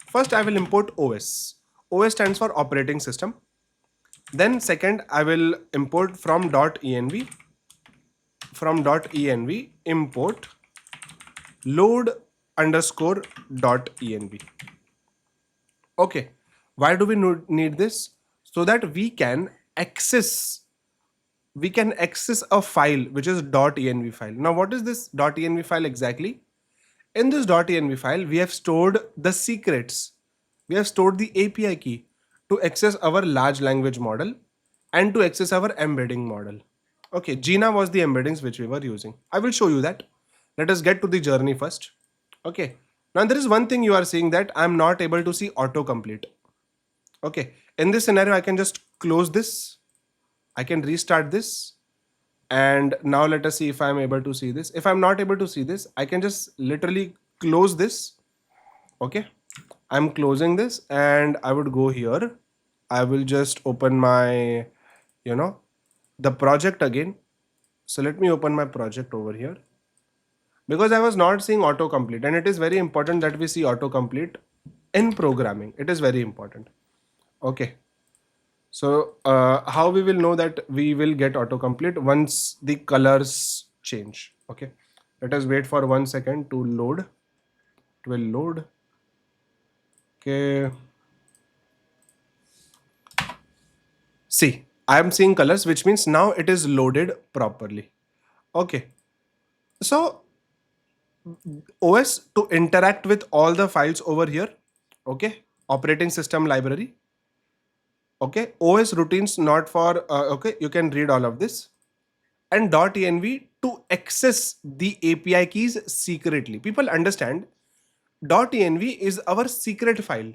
First, I will import OS. OS stands for operating system. Then second, I will import from .env. From .env, import load underscore .env. Okay, why do we need this? So that we can access we can access a file which is .env file. Now, what is this .env file exactly? In this .env file, we have stored the secrets. We have stored the API key to access our large language model and to access our embedding model. Okay, Gina was the embeddings which we were using. I will show you that. Let us get to the journey first. Okay. Now there is one thing you are seeing that I'm not able to see autocomplete. Okay. In this scenario, I can just close this. I can restart this. And now let us see if I'm able to see this. If I'm not able to see this, I can just literally close this. Okay. I'm closing this and I would go here. I will just open my, the project again. So let me open my project over here because I was not seeing autocomplete, and it is very important that we see autocomplete in programming. It is very important. Okay. So how we will know that we will get autocomplete once the colors change. Okay. Let us wait for 1 second to load. It will load. Okay. See, I am seeing colors, which means now it is loaded properly. Okay. So OS to interact with all the files over here. Okay. Operating system library. Okay. OS routines not for, okay. You can read all of this. And .env to access the API keys secretly. People understand .env is our secret file.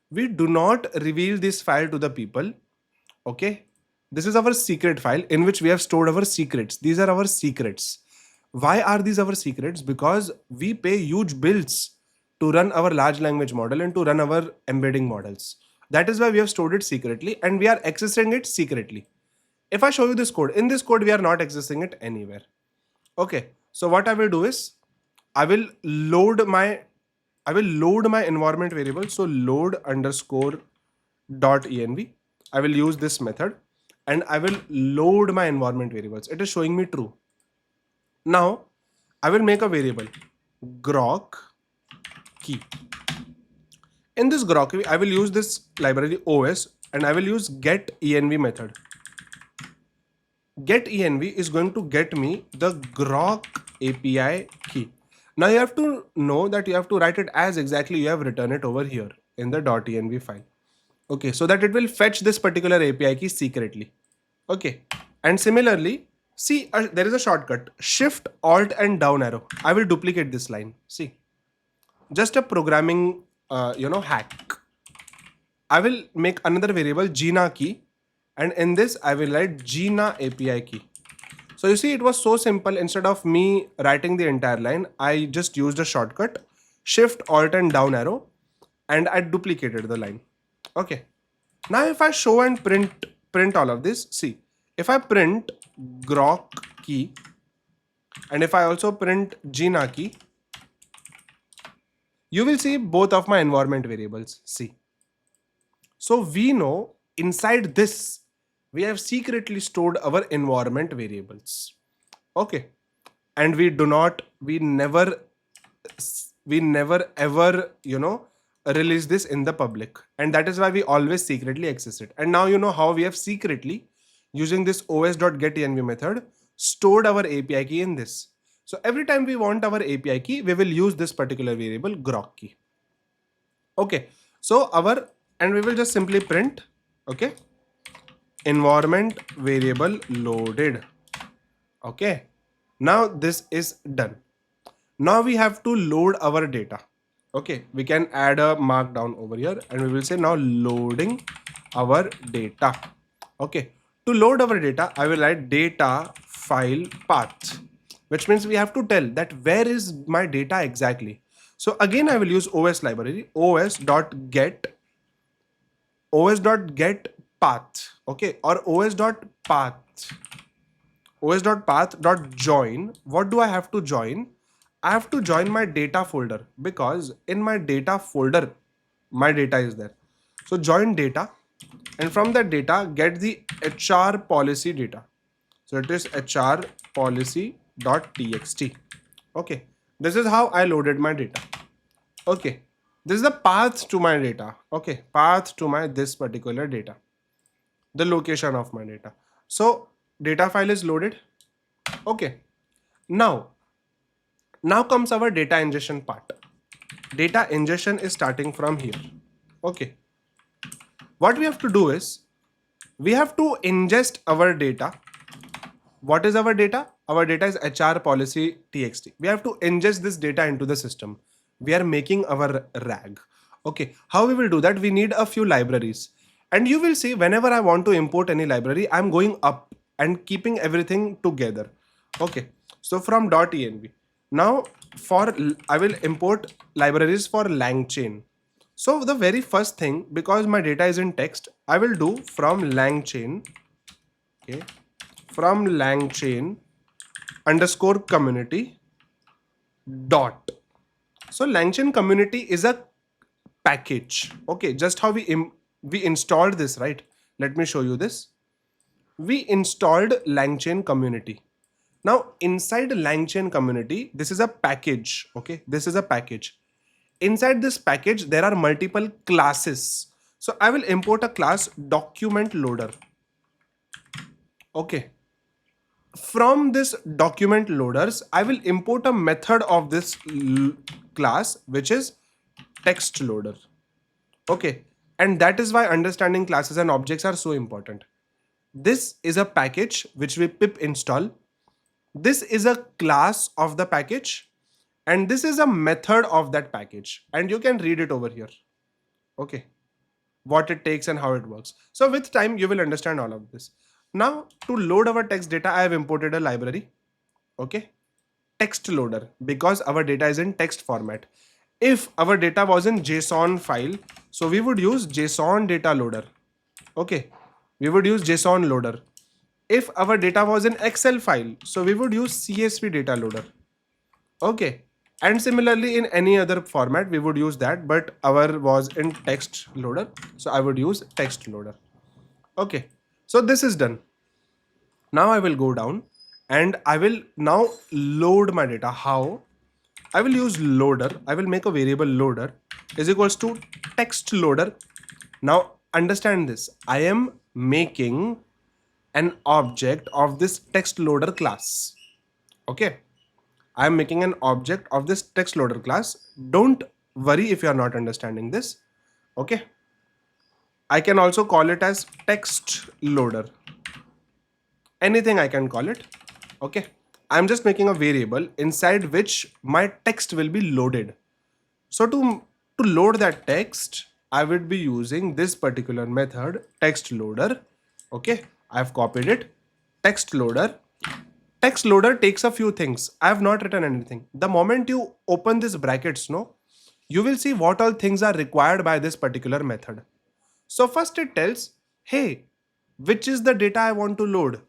We do not reveal this file to the people. Okay. This is our secret file in which we have stored our secrets. These are our secrets. Why are these our secrets? Because we pay huge bills to run our large language model and to run our embedding models. That is why we have stored it secretly and we are accessing it secretly. If I show you this code, in this code, we are not accessing it anywhere. Okay. So what I will do is I will load my environment variable. So load underscore .env. I will use this method and I will load my environment variables. It is showing me true. Now I will make a variable grok key. In this grok key, I will use this library OS and I will use get env method. Get env is going to get me the grok API key. Now you have to know that you have to write it as exactly you have written it over here in the .env file. Okay, so that it will fetch this particular API key secretly. Okay, and similarly, see, there is a shortcut, Shift, Alt and down arrow. I will duplicate this line. See, just a programming, hack. I will make another variable Gina key, and in this I will write Gina API key. So you see, it was so simple. Instead of me writing the entire line, I just used a shortcut, Shift, Alt and down arrow, and I duplicated the line. Okay. Now if I show and print all of this, see, if I print grok key and if I also print Gina key, you will see both of my environment variables. See. So we know inside this, we have secretly stored our environment variables. Okay. And we never ever, release this in the public. And that is why we always secretly access it. And now you know how we have secretly, using this os.getEnv method, stored our API key in this. So every time we want our API key, we will use this particular variable grok key. Okay. So and we will just simply print, okay, environment variable loaded. Okay. Now this is done. Now we have to load our data. Okay, we can add a markdown over here and we will say now loading our data. Okay, to load our data, I will write data file path, which means we have to tell that where is my data exactly. So again, I will use OS library, os.get path, okay, or os.path.join. What do I have to join? I have to join my data folder because in my data folder, my data is there. So join data, and from that data, get the HR policy data. So it is HR policy.txt. Okay, this is how I loaded my data. Okay, this is the path to my data. Okay, path to my this particular data, the location of my data. So data file is loaded. Okay, now comes our data ingestion part. Data ingestion is starting from here. Okay, what we have to do is we have to ingest our data. What is our data? Our data is HR policy txt. We have to ingest this data into the system. We are making our RAG. Okay, how we will do that? We need a few libraries. And you will see whenever I want to import any library, I'm going up and keeping everything together. Okay, so from .env. Now I will import libraries for LangChain. So the very first thing, because my data is in text, I will do from LangChain. Okay, from LangChain underscore community dot. So LangChain community is a package. Okay, just how we installed this, right? Let me show you this. We installed LangChain community. Now inside LangChain community, this is a package. Okay, this is a package. Inside this package, there are multiple classes. So I will import a class document loader. Okay, from this document loaders, I will import a method of this class, which is text loader. Okay, and that is why understanding classes and objects are so important. This is a package which we pip install. This is a class of the package, and this is a method of that package, and you can read it over here. Okay, what it takes and how it works. So with time, you will understand all of this. Now to load our text data, I have imported a library. Okay, text loader, because our data is in text format. If our data was in JSON file, so we would use JSON data loader. Okay, we would use JSON loader. If our data was in Excel file, so we would use CSV data loader. Okay, and similarly in any other format we would use that, but our was in text loader, so I would use text loader. Okay, so this is done. Now I will go down and I will now load my data. How? I will use loader. I will make a variable loader is equals to text loader. Now understand this. I am making an object of this text loader class. Okay, I am making an object of this text loader class. Don't worry if you are not understanding this. Okay, I can also call it as text loader. Anything I can call it. Okay, I'm just making a variable inside which my text will be loaded. So to load that text, I would be using this particular method, text loader. Okay, I've copied it. Text loader. Text loader takes a few things. I have not written anything. The moment you open this brackets, no, you will see what all things are required by this particular method. So first it tells, hey, which is the data I want to load?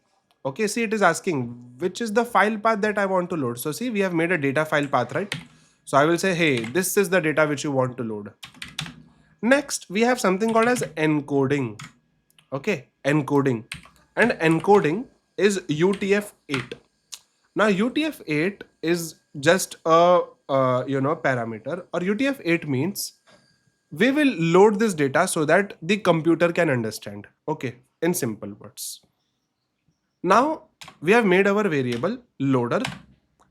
Okay, see, it is asking which is the file path that I want to load. So see, we have made a data file path, right? So I will say, hey, this is the data which you want to load. Next, we have something called as encoding. Okay, encoding. And encoding is UTF-8. Now UTF-8 is just a parameter, or UTF-8 means we will load this data so that the computer can understand. Okay, in simple words. Now we have made our variable loader.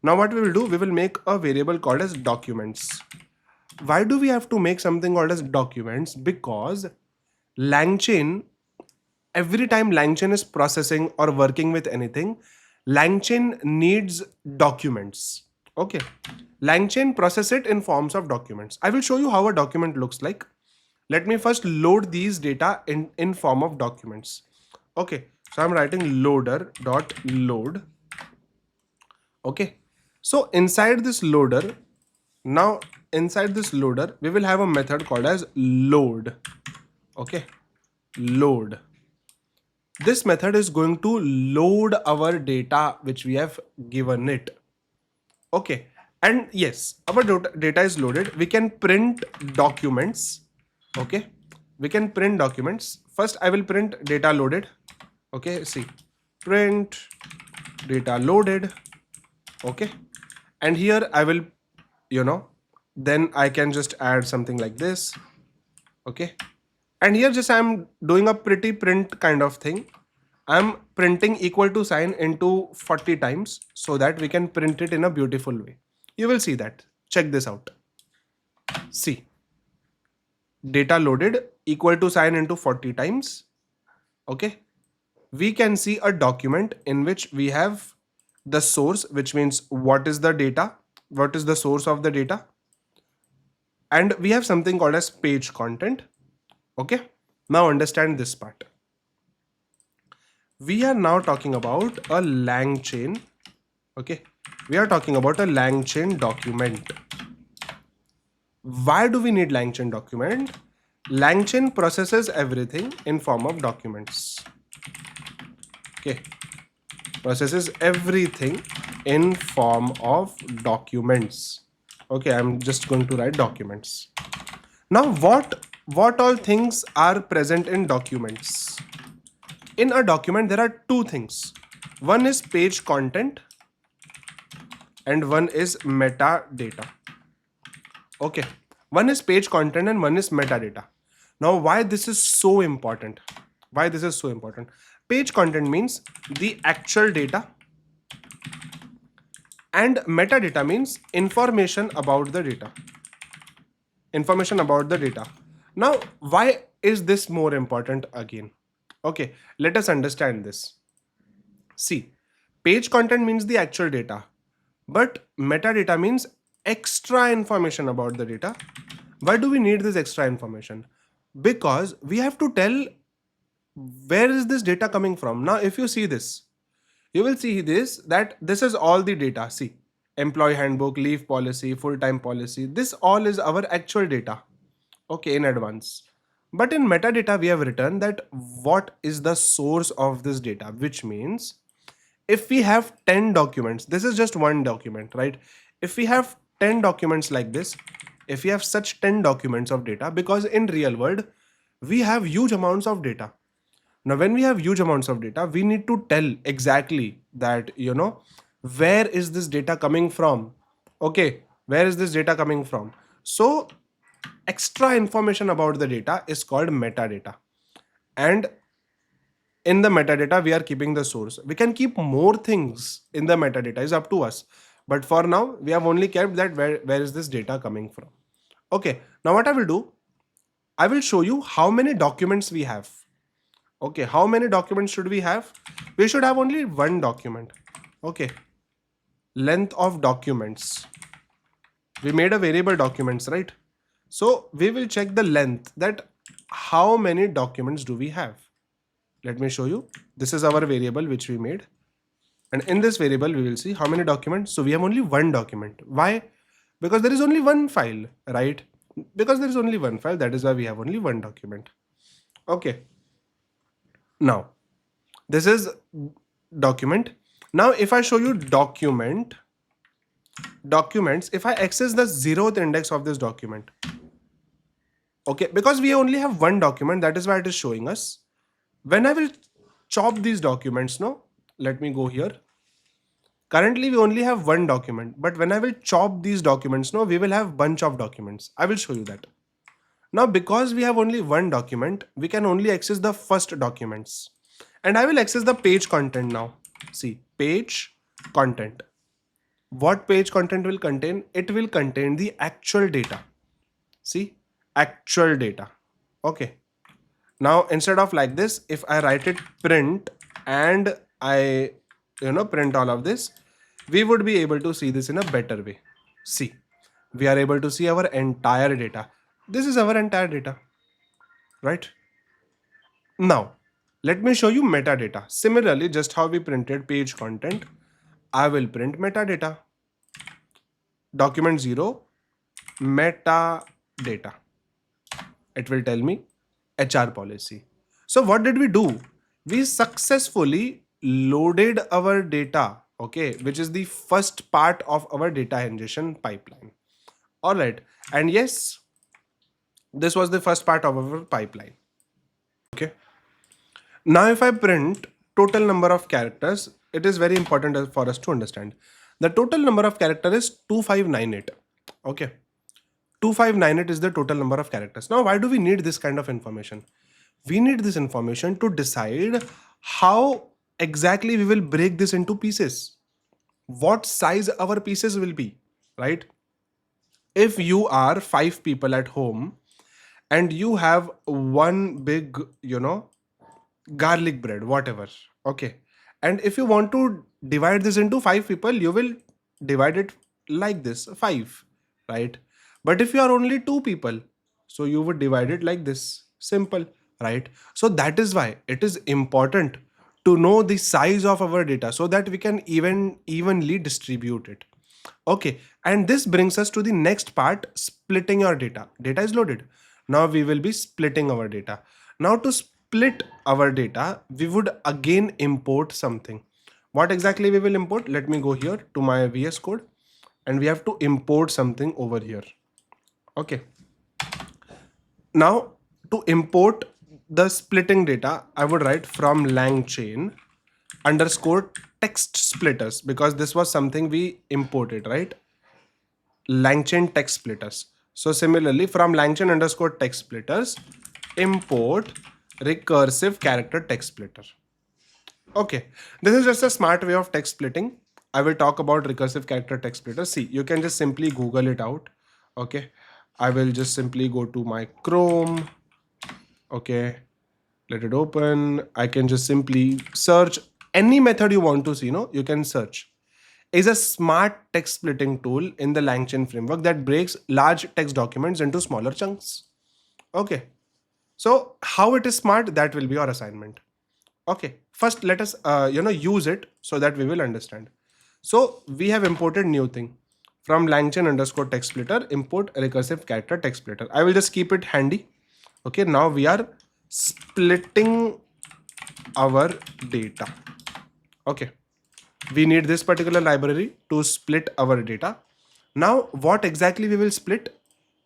Now what we will do, we will make a variable called as documents. Why do we have to make something called as documents? Because LangChain, every time LangChain is processing or working with anything, LangChain needs documents. Okay, LangChain process it in forms of documents. I will show you how a document looks like. Let me first load these data in form of documents. Okay, so I'm writing loader dot load. Okay, so inside this loader, now inside this loader, we will have a method called as load. Okay, load. This method is going to load our data which we have given it. Okay, and yes, our data is loaded. We can print documents. Okay, we can print documents. First, I will print data loaded. Okay, see, print data loaded. Okay, and here I will, then I can just add something like this. Okay, and here just I'm doing a pretty print kind of thing. I'm printing equal to sign into 40 times so that we can print it in a beautiful way. You will see that. Check this out. See, data loaded equal to sign into 40 times. Okay. We can see a document in which we have the source, which means what is the data, what is the source of the data. And we have something called as page content. Okay. Now understand this part. We are now talking about a lang chain. Okay. We are talking about a lang chain document. Why do we need lang chain document? Lang chain processes everything in form of documents. Okay. Processes everything in form of documents. Okay, I'm just going to write documents. Now what all things are present in documents? In a document there are two things. One is page content and one is metadata. Okay, one is page content and one is metadata. Now why this is so important? Why this is so important? Page content means the actual data and metadata means information about the data. Information about the data. Now why is this more important again? Okay, let us understand this. See, page content means the actual data, but metadata means extra information about the data. Why do we need this extra information? Because we have to tell where is this data coming from. Now if you see this, you will see this, that this is all the data. See, employee handbook, leave policy, full-time policy, this all is our actual data, okay, in advance. But in metadata we have written that what is the source of this data, which means if we have 10 documents, this is just one document, right? If we have 10 documents like this, if we have such 10 documents of data, because in real world we have huge amounts of data. Now when we have huge amounts of data, we need to tell exactly that, where is this data coming from? Okay, where is this data coming from? So extra information about the data is called metadata. And in the metadata we are keeping the source. We can keep more things in the metadata, is up to us, but for now we have only kept that where is this data coming from. Okay, now what I will do, I will show you how many documents we have. Okay, how many documents should we have? We should have only one document. Okay, length of documents. We made a variable documents, right? So we will check the length, that how many documents do we have. Let me show you. This is our variable which we made. And in this variable, we will see how many documents. So we have only one document. Why? Because there is only one file, right? Because there is only one file. That is why we have only one document. Okay. Now, this is document. Now, if I show you documents, if I access the 0th index of this document, okay, because we only have one document, that is why it is showing us. When I will chop these documents, no, let me go here. Currently, we only have one document, but when I will chop these documents, no, we will have bunch of documents. I will show you that. Now, because we have only one document, we can only access the first documents. And I will access the page content now. See, page content. What page content will contain? It will contain the actual data. See, actual data. Okay. Now, instead of like this, if I write it print and I, print all of this, we would be able to see this in a better way. See, we are able to see our entire data. This is our entire data, right? Now, let me show you metadata. Similarly, just how we printed page content, I will print metadata. Document 0, metadata. It will tell me HR policy. So what did we do? We successfully loaded our data, okay, which is the first part of our data ingestion pipeline. All right. And yes, this was the first part of our pipeline. Okay. Now, if I print total number of characters, it is very important for us to understand. The total number of characters is 2598. Okay. 2598 is the total number of characters. Now, why do we need this kind of information? We need this information to decide how exactly we will break this into pieces, what size our pieces will be, right? If you are 5 people at home and you have one big, garlic bread, whatever, okay, and if you want to divide this into 5 people, you will divide it like this, 5, right? But if you are only 2 people, so you would divide it like this, simple, right? So that is why it is important to know the size of our data so that we can evenly distribute it. Okay, and this brings us to the next part, splitting your data. Data is loaded. Now we will be splitting our data. Now to split our data, we would again import something. What exactly we will import? Let me go here to my VS Code and we have to import something over here. Okay. Now to import the splitting data, I would write from langchain underscore text splitters, because this was something we imported, right? Langchain text splitters. So similarly, from langchain underscore text splitters, import recursive character text splitter. Okay, this is just a smart way of text splitting. I will talk about recursive character text splitter. See, you can just simply Google it out. Okay, I will just simply go to my Chrome. Okay, let it open. I can just simply search any method you want to see. You can search. Is a smart text splitting tool in the LangChain framework that breaks large text documents into smaller chunks. Okay, so how it is smart, that will be your assignment. Okay, first let us use it so that we will understand. So we have imported new thing from LangChain underscore text splitter, import recursive character text splitter. I will just keep it handy. Okay, now we are splitting our data. Okay, we need this particular library to split our data. Now what exactly we will split?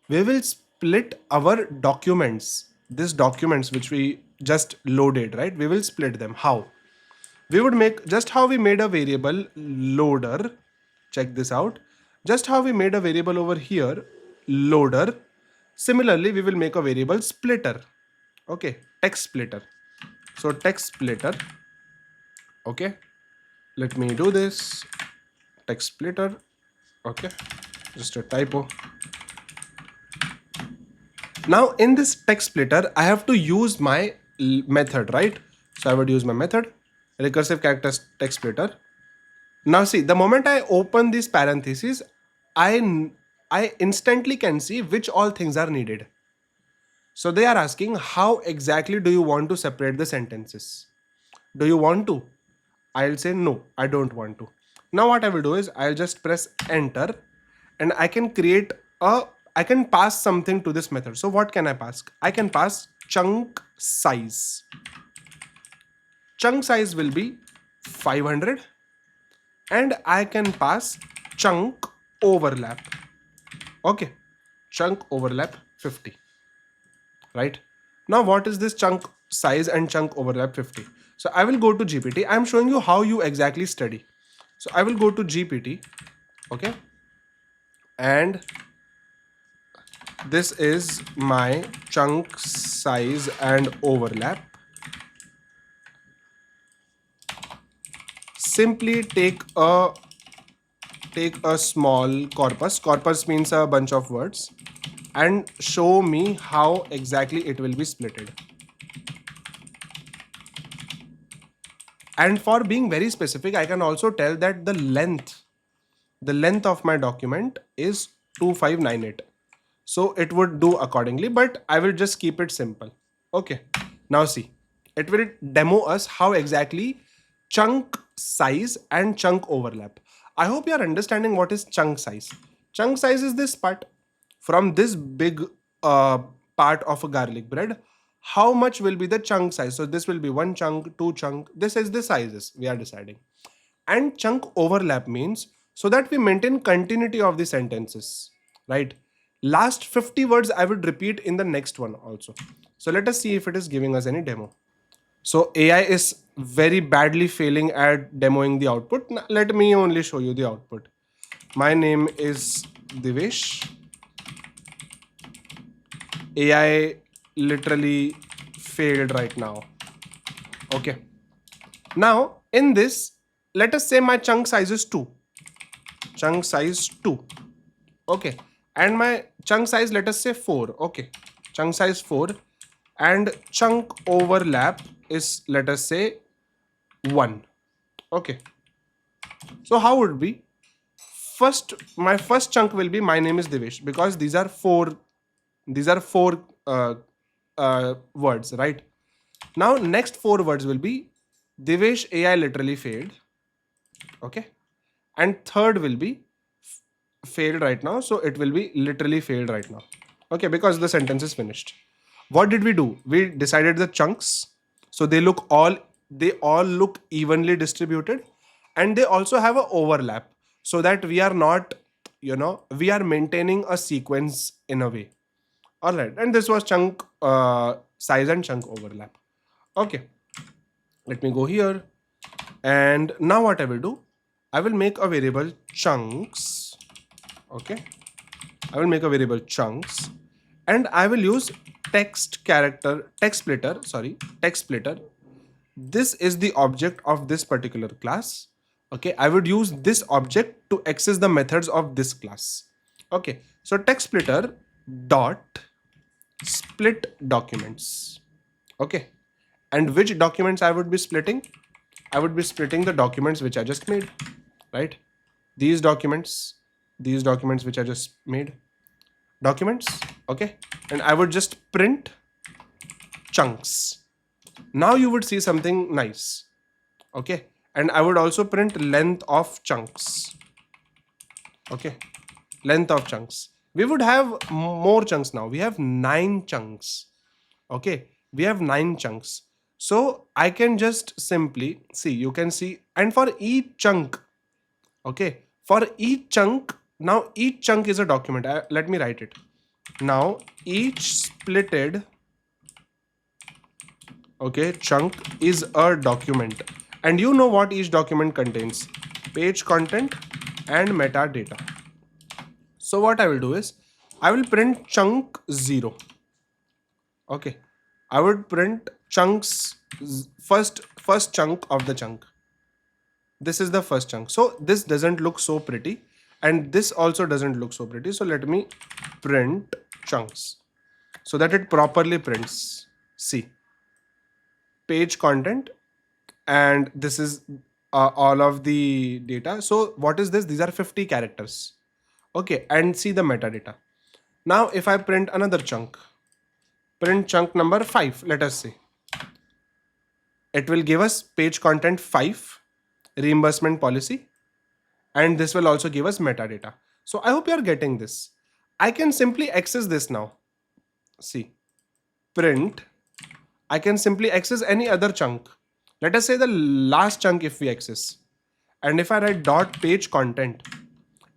We will split our documents, these documents which we just loaded, right? We will split them. How? We would make just how we made a variable loader. Check this out. Just how we made a variable over here loader, similarly we will make a variable splitter. Okay, text splitter. So text splitter. Okay, let me do this. Text splitter. Okay, just a typo. Now in this text splitter, I have to use my method, right? So I would use my method, recursive character text splitter. Now see, the moment I open these parentheses, I instantly can see which all things are needed. So they are asking, how exactly do you want to separate the sentences? Do you want to? I'll say no, I don't want to. Now what I will do is I'll just press enter and I can I can pass something to this method. So what can I pass? I can pass chunk size. Chunk size will be 500 and I can pass chunk overlap. Okay, chunk overlap 50. Right? Now what is this chunk size and chunk overlap 50? So I will go to GPT. I'm showing you how you exactly study. So I will go to GPT. Okay, and this is my chunk size and overlap. Simply take a small corpus. Corpus means a bunch of words, and show me how exactly it will be splitted. And for being very specific, I can also tell that the length of my document is 2598. So it would do accordingly, but I will just keep it simple. Okay, now see, it will demo us how exactly chunk size and chunk overlap. I hope you are understanding what is chunk size. Chunk size is this part. From this big part of a garlic bread, how much will be the chunk size? So this will be 1 chunk, 2 chunk. This is the sizes we are deciding. And chunk overlap means so that we maintain continuity of the sentences, right? Last 50 words I would repeat in the next one also. So let us see if it is giving us any demo. So AI is very badly failing at demoing the output. Let me only show you the output. My name is Divesh. AI literally failed right now. Okay. Now in this, let us say my chunk size is 2. Chunk size 2. Okay. And my chunk size, let us say 4. Okay. Chunk size 4. And chunk overlap is, let us say, 1. Okay. So how would be? First, my first chunk will be my name is Devesh, because these are four words, right? Now next 4 words will be Devesh AI literally failed. Okay. And third will be failed right now, so it will be literally failed right now. Okay, because the sentence is finished. What did we do? We decided the chunks, so they all look evenly distributed, and they also have an overlap, so that we are not, we are maintaining a sequence in a way. All right, and this was chunk size and chunk overlap. Okay, let me go here, and now what I will do, I will make a variable chunks. Okay, I will make a variable chunks, and I will use text splitter. This is the object of this particular class. Okay, I would use this object to access the methods of this class. Okay, so text splitter dot split documents. Okay, and which documents I would be splitting? I would be splitting the documents which I just made, right? These documents which I just made, documents. Okay, and I would just print chunks. Now you would see something nice. Okay, and I would also print length of chunks. Okay, length of chunks. We would have more chunks now. We have 9 chunks. Okay, we have 9 chunks. So I can just simply see, you can see, and for each chunk, okay, for each chunk, now each chunk is a document. Let me write it. Now each splitted, okay, chunk is a document, and you know what each document contains: page content and metadata. So what I will do is, I will print chunk 0. Okay, I would print chunks, first chunk of the chunk. This is the first chunk. So this doesn't look so pretty, and this also doesn't look so pretty. So let me print chunks so that it properly prints. See, page content, and this is all of the data. So what is this? These are 50 characters. Okay, and see the metadata. Now if I print another chunk, print chunk number 5, let us say, it will give us page content 5, reimbursement policy, and this will also give us metadata. So I hope you are getting this. I can simply access this now. See, print, I can simply access any other chunk. Let us say the last chunk if we access. And if I write dot page content,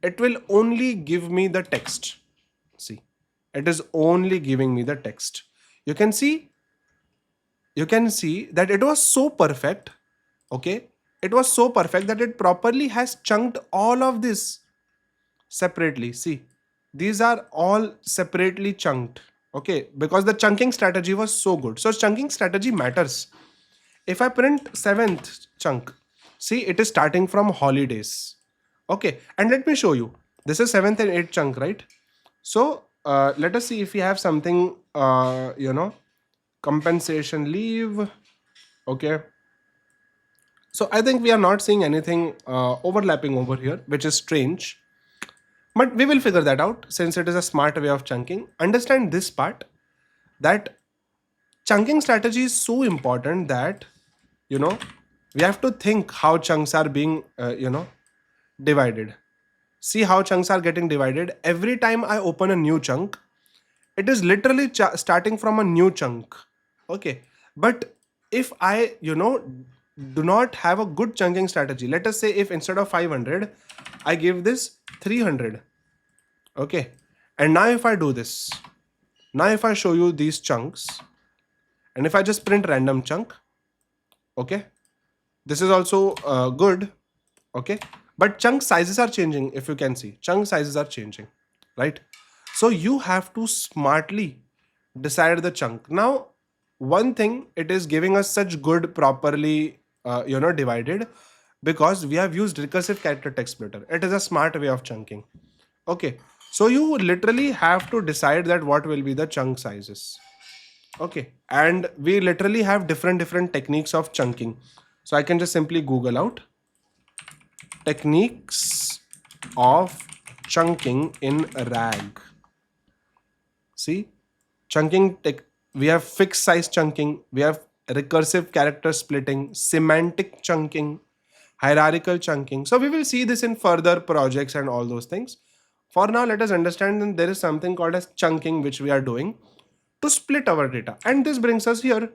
it will only give me the text. See, it is only giving me the text. You can see that it was so perfect. Okay, it was so perfect that it properly has chunked all of this separately. See, these are all separately chunked. Okay, because the chunking strategy was so good. So chunking strategy matters. If I print 7th chunk, see, it is starting from holidays. Okay, and let me show you. This is 7th and 8th chunk, right? So let us see if we have something, compensation leave. Okay, so I think we are not seeing anything overlapping over here, which is strange. But we will figure that out, since it is a smart way of chunking. Understand this part, that chunking strategy is so important that, we have to think how chunks are being, divided. See how chunks are getting divided. Every time I open a new chunk, it is literally starting from a new chunk. Okay, but if I, do not have a good chunking strategy, let us say if instead of 500, I give this 300. Okay, and now if I do this, now if I show you these chunks, and if I just print random chunk, okay, this is also good. Okay, but chunk sizes are changing. If you can see, chunk sizes are changing, right? So you have to smartly decide the chunk. Now, one thing, it is giving us such good properly divided, because we have used recursive character text splitter. It is a smart way of chunking. Okay, so you literally have to decide that what will be the chunk sizes. Okay, and we literally have different techniques of chunking. So I can just simply Google out techniques of chunking in RAG. See, chunking we have fixed size chunking, we have recursive character splitting, semantic chunking, hierarchical chunking. So we will see this in further projects and all those things. For now, let us understand that there is something called as chunking which we are doing to split our data. And this brings us here.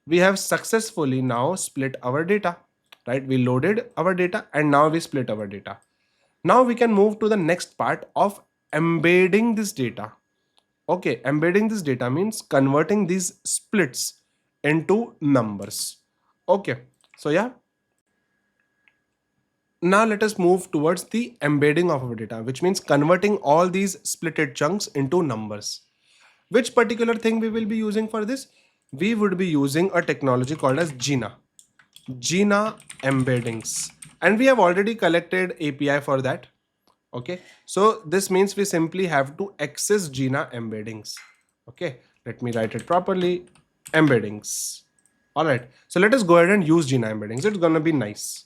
We have successfully now split our data, right? We loaded our data and now we split our data. Now we can move to the next part of embedding this data. Okay, embedding this data means converting these splits into numbers. Okay, so yeah. Now let us move towards the embedding of our data, which means converting all these splitted chunks into numbers. Which particular thing we will be using for this? We would be using a technology called as GINA embeddings, and we have already collected API for that. Okay, so this means we simply have to access GINA embeddings. Okay, let me write it properly. Embeddings. All right, so let us go ahead and use GINA embeddings. It's gonna be nice.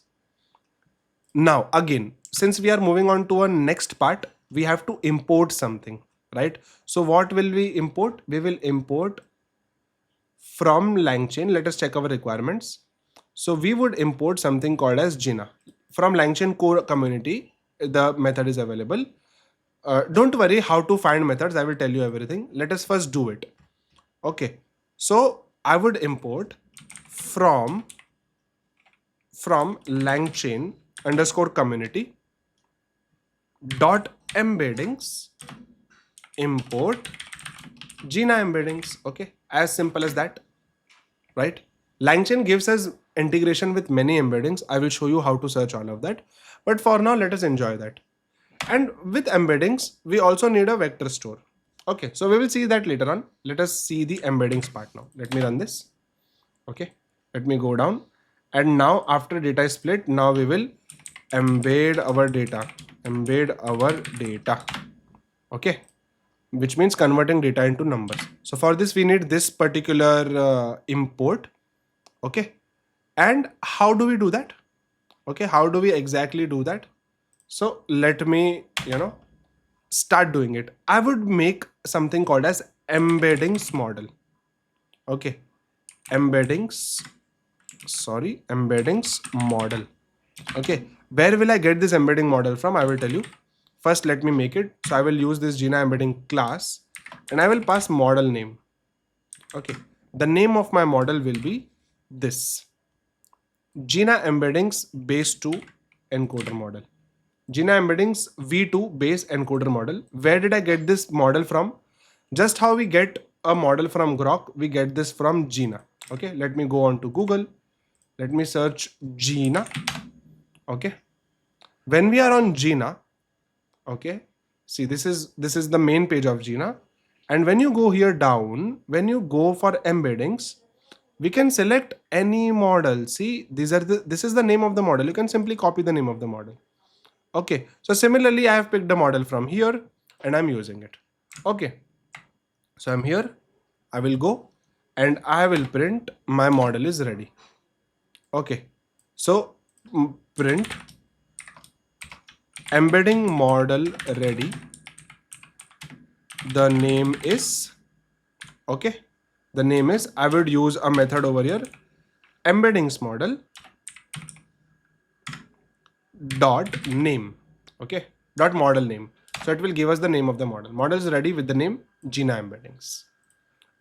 Now again, since we are moving on to a next part, we have to import something, right? So what will we import? We will import from LangChain. Let us check our requirements. So we would import something called as GINA. From LangChain core community, the method is available. Don't worry how to find methods. I will tell you everything. Let us first do it. Okay. So I would import from LangChain _ community dot embeddings import GINA embeddings. Okay, as simple as that, right? LangChain gives us integration with many embeddings. I will show you how to search all of that, but for now let us enjoy that. And with embeddings we also need a vector store. Okay, so we will see that later on. Let us see the embeddings part now. Let me run this. Okay, let me go down, and now after data is split, now we will embed our data. Okay, which means converting data into numbers. So for this we need this particular import. Okay, and how do we do that? Okay, how do we exactly do that? So let me start doing it. I would make something called as embeddings model. Okay, embeddings model. Okay, where will I get this embedding model from? I will tell you. First, let me make it. So I will use this GINA embedding class and I will pass model name. Okay, the name of my model will be this GINA embeddings base 2 encoder model. GINA embeddings v2 base encoder model. Where did I get this model from? Just how we get a model from Grok, we get this from GINA. Okay, let me go on to Google. Let me search GINA. Okay, when we are on GINA, okay, see this is the main page of GINA, and when you go here down, when you go for embeddings, we can select any model. See, this is the name of the model. You can simply copy the name of the model. Okay, so similarly I have picked a model from here and I'm using it. Okay, so I'm here. I will go and I will print my model is ready. Okay, so print embedding model ready. The name is, okay, the name is, I would use a method over here, embeddings model dot name. Okay, dot model name. So it will give us the name of the model. Model is ready with the name GINA embeddings.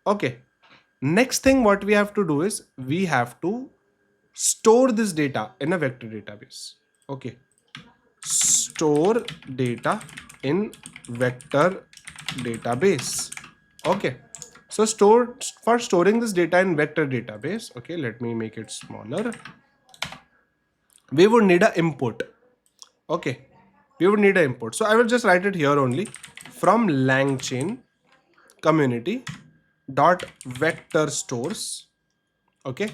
Okay, next thing what we have to do is we have to store this data in a vector database. Okay, store data in vector database. Okay, so for storing this data in vector database, okay, let me make it smaller. We would need an import. Okay, we would need an import. So I will just write it here only, from LangChain community dot vector stores. Okay,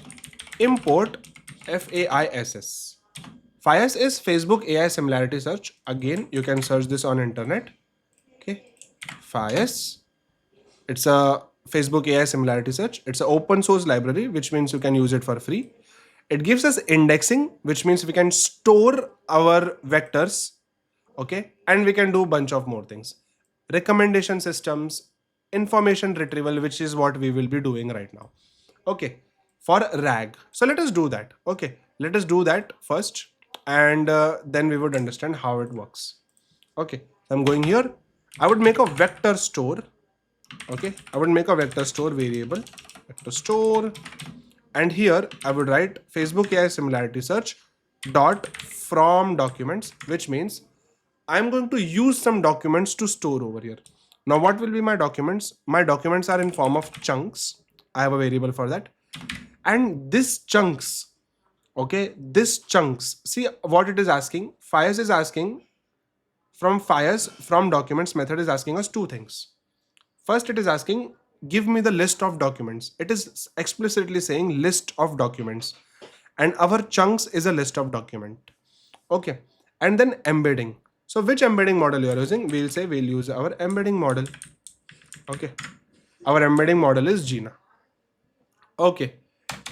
import FAISS. FAISS is Facebook AI similarity search. Again, you can search this on internet. Okay, FAISS. It's a Facebook AI similarity search. It's an open source library, which means you can use it for free. It gives us indexing, which means we can store our vectors, okay, and we can do a bunch of more things. Recommendation systems, information retrieval, which is what we will be doing right now. Okay, for RAG. So let us do that. Okay, let us do that first, and then we would understand how it works. Okay, so I'm going here. I would make a vector store. Okay, I would make a vector store variable, vector store, and here I would write Facebook AI similarity search dot from documents, which means I'm going to use some documents to store over here. Now what will be my documents? My documents are in form of chunks. I have a variable for that, and this chunks, okay, this chunks, see what it is asking. Fires is asking from fires from documents method is asking us two things. First, it is asking, give me the list of documents. It is explicitly saying list of documents. And our chunks is a list of document. Okay. And then embedding. So which embedding model you are using? We'll say we'll use our embedding model. Okay. Our embedding model is Gina. Okay.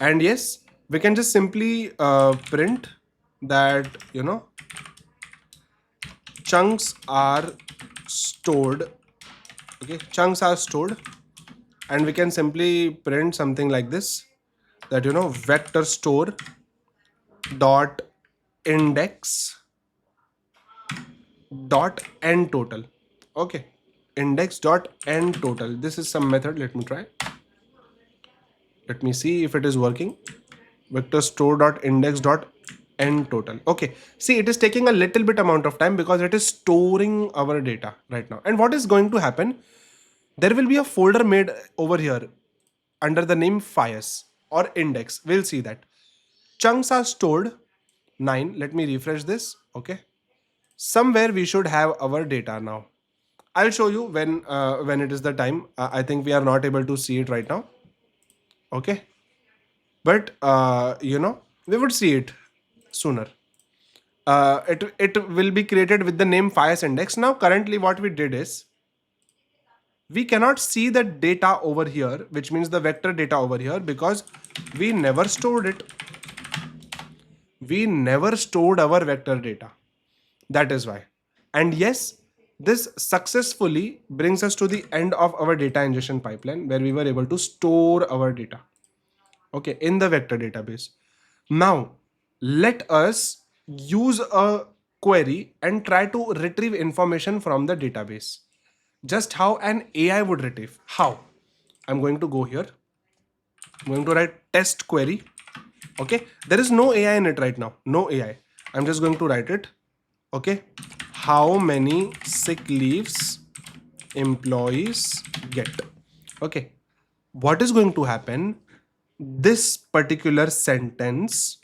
And yes, we can just simply print that, chunks are stored. Okay. Chunks are stored. And we can simply print something like this, that vector store dot index dot end total. Okay, index dot end total. This is some method. Let me try. Let me see if it is working. Vector store dot index dot end total. Okay, see, it is taking a little bit amount of time because it is storing our data right now. And what is going to happen? There will be a folder made over here under the name files or index. We'll see that. Chunks are stored 9. Let me refresh this. Okay. Somewhere we should have our data now. I'll show you when it is the time. I think we are not able to see it right now. Okay. But we would see it sooner. It will be created with the name files index. Now currently what we did is we cannot see the data over here, which means the vector data over here, because we never stored it. We never stored our vector data. That is why. And yes, this successfully brings us to the end of our data ingestion pipeline, where we were able to store our data, okay, in the vector database. Now let us use a query and try to retrieve information from the database. Just how an AI would retrieve. How? I'm going to go here. I'm going to write test query. Okay, there is no AI in it right now. No AI. I'm just going to write it. Okay, how many sick leaves employees get? Okay, what is going to happen? This particular sentence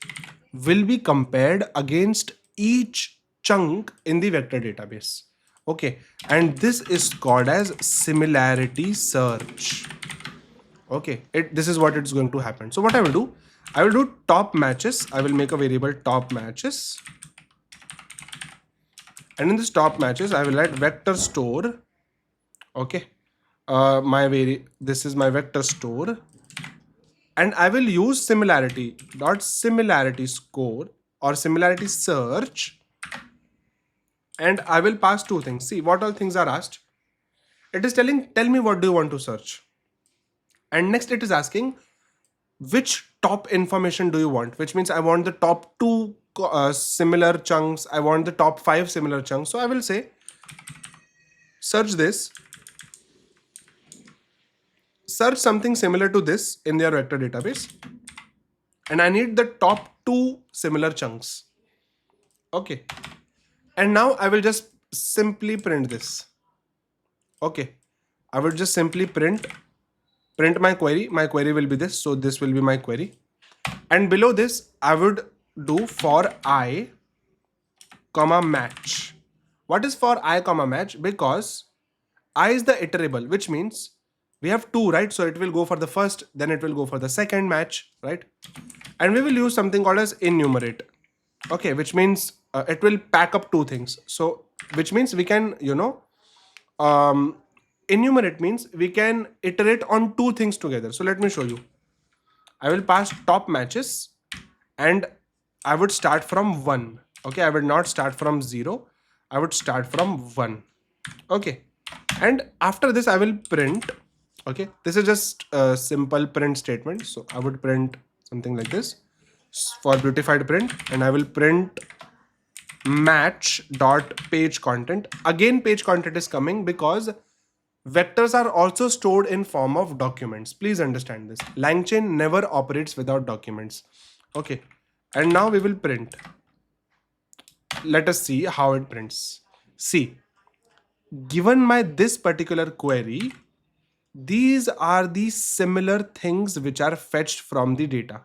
will be compared against each chunk in the vector database. Okay, and this is called as similarity search. Okay, this is what it's going to happen. So what I will do, I will do top matches. I will make a variable top matches, and in this top matches I will write vector store. Okay, this is my vector store, and I will use similarity dot similarity score or similarity search, and I will pass two things. See what all things are asked. It is telling, tell me what do you want to search, and next it is asking which top information do you want, which means I want the top 2 similar chunks, I want the top 5 similar chunks. So I will say search this, search something similar to this in their vector database, and I need the top 2 similar chunks. Okay, and now I will just simply print this. Okay, I will just simply print my query. My query will be this, so this will be my query, and below this I would do for I comma match. What is for I comma match? Because I is the iterable, which means We have 2, right? So it will go for the first, then it will go for the second match, right? And we will use something called as enumerate. Okay, which means it will pack up 2 things. So which means we can, enumerate means we can iterate on 2 things together. So let me show you. I will pass top matches and I would start from 1. Okay, I will not start from 0. I would start from 1. Okay, and after this I will print. Okay, this is just a simple print statement. So I would print something like this for beautified print, and I will print match dot page content. Again, page content is coming because vectors are also stored in form of documents. Please understand this. LangChain never operates without documents. Okay, and now we will print. Let us see how it prints. See, given my this particular query, these are the similar things which are fetched from the data.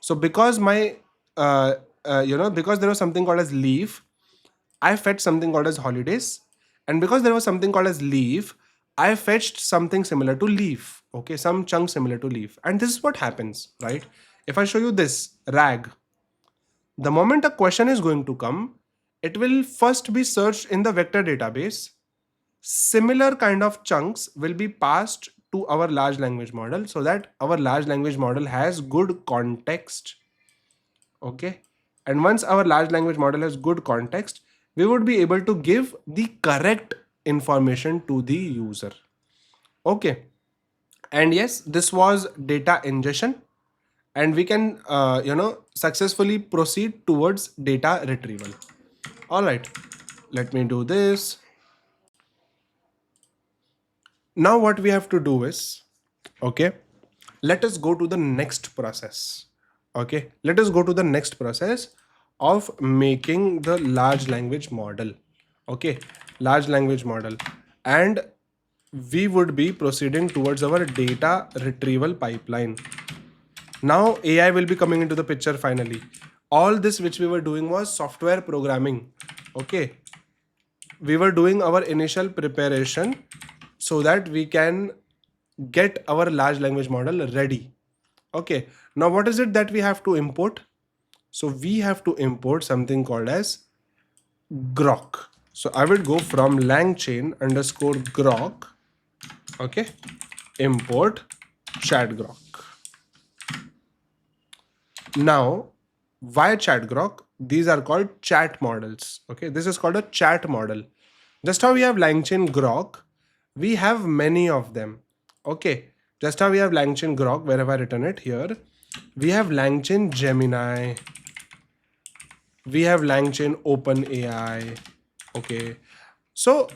So because my because there was something called as leave, I fetched something called as holidays, and because there was something called as leave, I fetched something similar to leave. Okay, some chunk similar to leave. And this is what happens, right? If I show you this rag, the moment a question is going to come, it will first be searched in the vector database. Similar kind of chunks will be passed to our large language model so that our large language model has good context. Okay, and once our large language model has good context, we would be able to give the correct information to the user. Okay, and yes, this was data ingestion, and we can successfully proceed towards data retrieval. All right, let me do this. Now what we have to do is, okay, let us go to the next process. Okay, let us go to the next process of making the large language model. Okay, large language model, and we would be proceeding towards our data retrieval pipeline. Now AI will be coming into the picture finally. All this which we were doing was software programming. Okay, we were doing our initial preparation so that we can get our large language model ready. Okay, now what is it that we have to import? So we have to import something called as grok. So I will go from langchain underscore grok. Okay, import chat grok. Now, why chat grok? These are called chat models. Okay, this is called a chat model. Just how we have langchain grok, we have many of them. Okay, just how we have langchain grok, where have I written it here? We have langchain Gemini. We have langchain OpenAI. Okay, so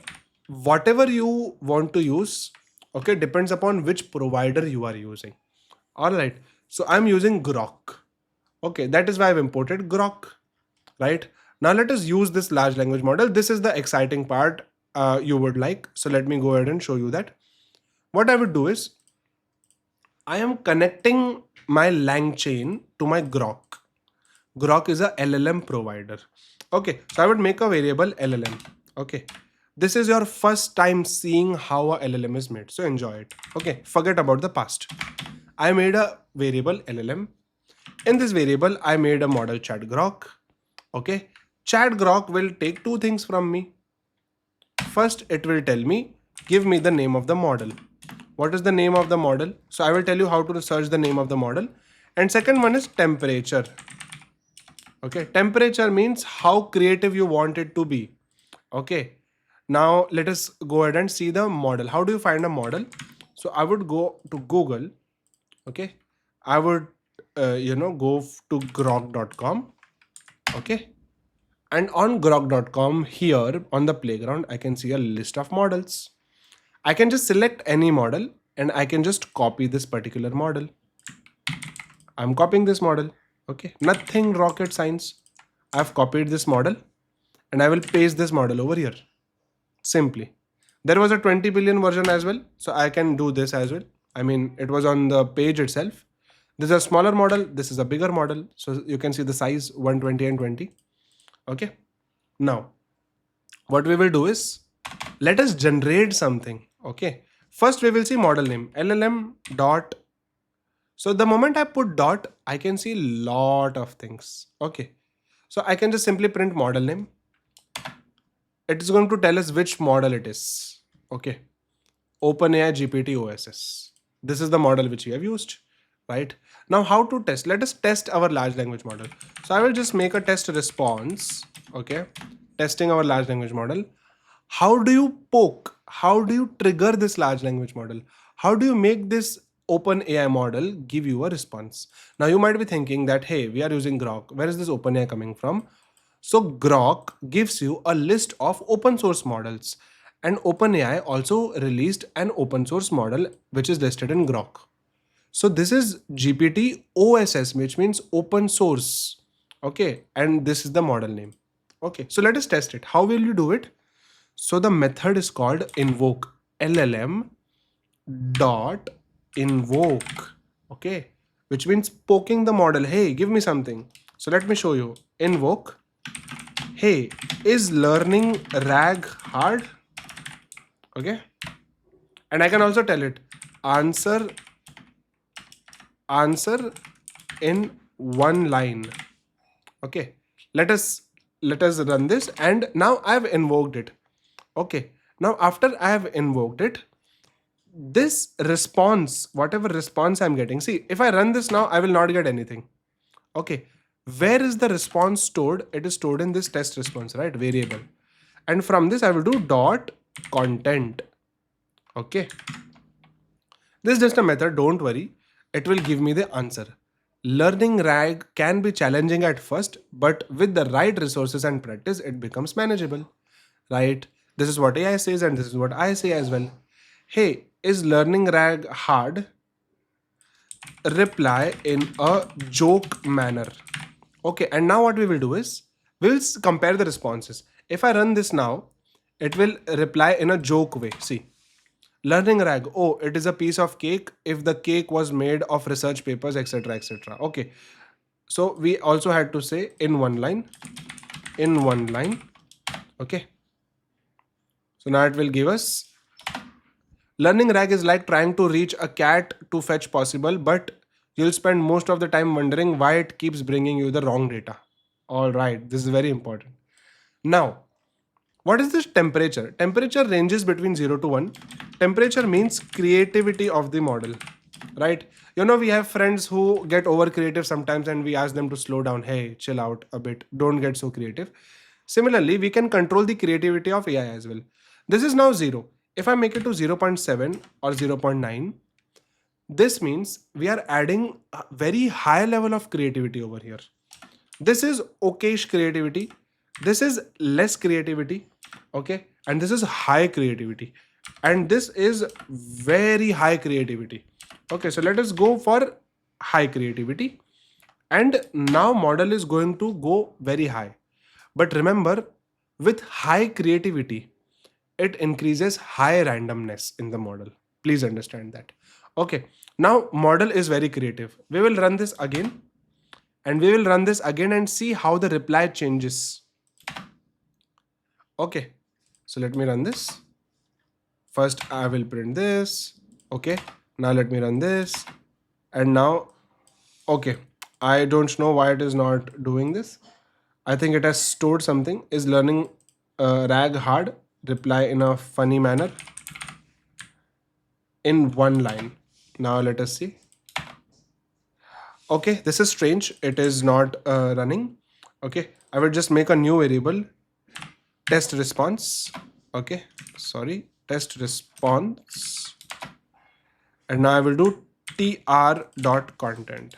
whatever you want to use, okay, depends upon which provider you are using. All right, so I'm using grok. Okay, that is why I've imported grok, right? Now let us use this large language model. This is the exciting part you would like. So let me go ahead and show you that. What I would do is, I am connecting my langchain to my grok. Grok is a LLM provider. Okay, so I would make a variable LLM. Okay, this is your first time seeing how a LLM is made, so enjoy it. Okay, forget about the past. I made a variable LLM. In this variable, I made a model chat grok. Okay, chat grok will take 2 things from me. First, it will tell me, give me the name of the model. What is the name of the model? So I will tell you how to search the name of the model. And second one is temperature. Okay, temperature means how creative you want it to be. Okay, now let us go ahead and see the model. How do you find a model? So I would go to Google. Okay, I would go to grok.com. Okay, and on grok.com, here on the playground, I can see a list of models. I can just select any model and I can just copy this particular model. I'm copying this model. Okay, nothing rocket science. I've copied this model and I will paste this model over here. Simply. There was a 20 billion version as well, so I can do this as well. I mean, it was on the page itself. This is a smaller model, this is a bigger model. So you can see the size 120 and 20. Okay. Now, what we will do is, let us generate something. Okay. First we will see model name, LLM dot. So the moment I put dot, I can see lot of things. Okay. So I can just simply print model name. It is going to tell us which model it is. Okay. OpenAI GPT OSS. This is the model which we have used, right? Now how to test? Let us test our large language model. So I will just make a test response. Okay. Testing our large language model. How do you poke? How do you trigger this large language model? How do you make this OpenAI model give you a response? Now you might be thinking that, hey, we are using Grok. Where is this OpenAI coming from? So Grok gives you a list of open source models, and OpenAI also released an open source model which is listed in Grok. So this is GPT OSS, which means open source. Okay, and this is the model name. Okay, so let us test it. How will you do it? So the method is called invoke, LLM dot invoke. Okay, which means poking the model. Hey, give me something. So let me show you. Invoke. Hey, is learning RAG hard? Okay, and I can also tell it answer in one line. Okay, let us run this, and now I have invoked it. Okay, now after I have invoked it, this response, whatever response I'm getting, see, if I run this now, I will not get anything. Okay, where is the response stored? It is stored in this test response, right? Variable. And from this I will do dot content. Okay, this is just a method, don't worry, it will give me the answer. Learning RAG can be challenging at first, but with the right resources and practice, it becomes manageable, right? This is what AI says, and this is what I say as well. Hey, is learning RAG hard? Reply in a joke manner. Okay, and now what we will do is, we'll compare the responses. If I run this now, it will reply in a joke way. See, learning RAG, oh, it is a piece of cake if the cake was made of research papers, etc., etc. Okay, so we also had to say in one line. Okay, so now it will give us, learning RAG is like trying to reach a cat to fetch possible, but you'll spend most of the time wondering why it keeps bringing you the wrong data. All right, this is very important. Now, what is this temperature? Temperature ranges between 0 to 1. Temperature means creativity of the model, right? You know, we have friends who get over creative sometimes, and we ask them to slow down. Hey, chill out a bit. Don't get so creative. Similarly, we can control the creativity of AI as well. This is now 0. If I make it to 0.7 or 0.9, this means we are adding a very high level of creativity over here. This is okayish creativity. This is less creativity. Okay, and this is high creativity, and this is very high creativity. Okay, so let us go for high creativity, and now model is going to go very high. But remember, with high creativity, it increases high randomness in the model. Please understand that. Okay, now model is very creative. We will run this again, and we will run this again and see how the reply changes. Okay, so let me run this. First I will print this. Okay, now let me run this, and now, okay, I don't know why it is not doing this. I think it has stored something. Is learning RAG hard? Reply in a funny manner in one line. Now let us see. Okay, this is strange. It is not running. Okay, I will just make a new variable, test response. Okay, sorry, test response, and now I will do tr.content.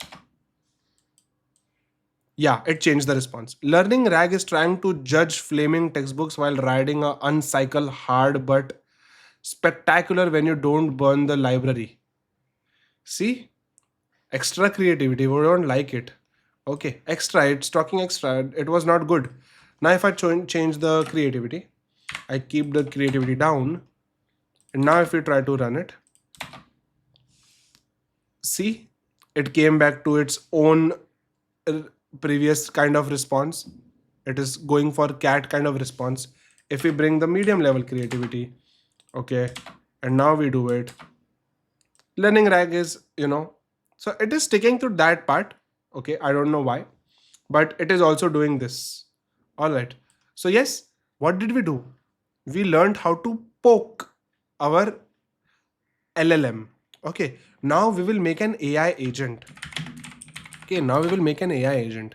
Yeah, it changed the response. Learning RAG is trying to judge flaming textbooks while riding a uncycle hard but spectacular when you don't burn the library. See? Extra creativity, we don't like it. Okay, extra, it's talking extra, it was not good. Now if I change the creativity, I keep the creativity down, and now if we try to run it, see, it came back to its own previous kind of response. It is going for cat kind of response. If we bring the medium level creativity, okay, and now we do it. Learning rag is, so it is sticking to that part. Okay, I don't know why, but it is also doing this. All right. So yes, what did we do? We learned how to poke our LLM. Okay, now we will make an AI agent. Okay, now we will make an AI agent.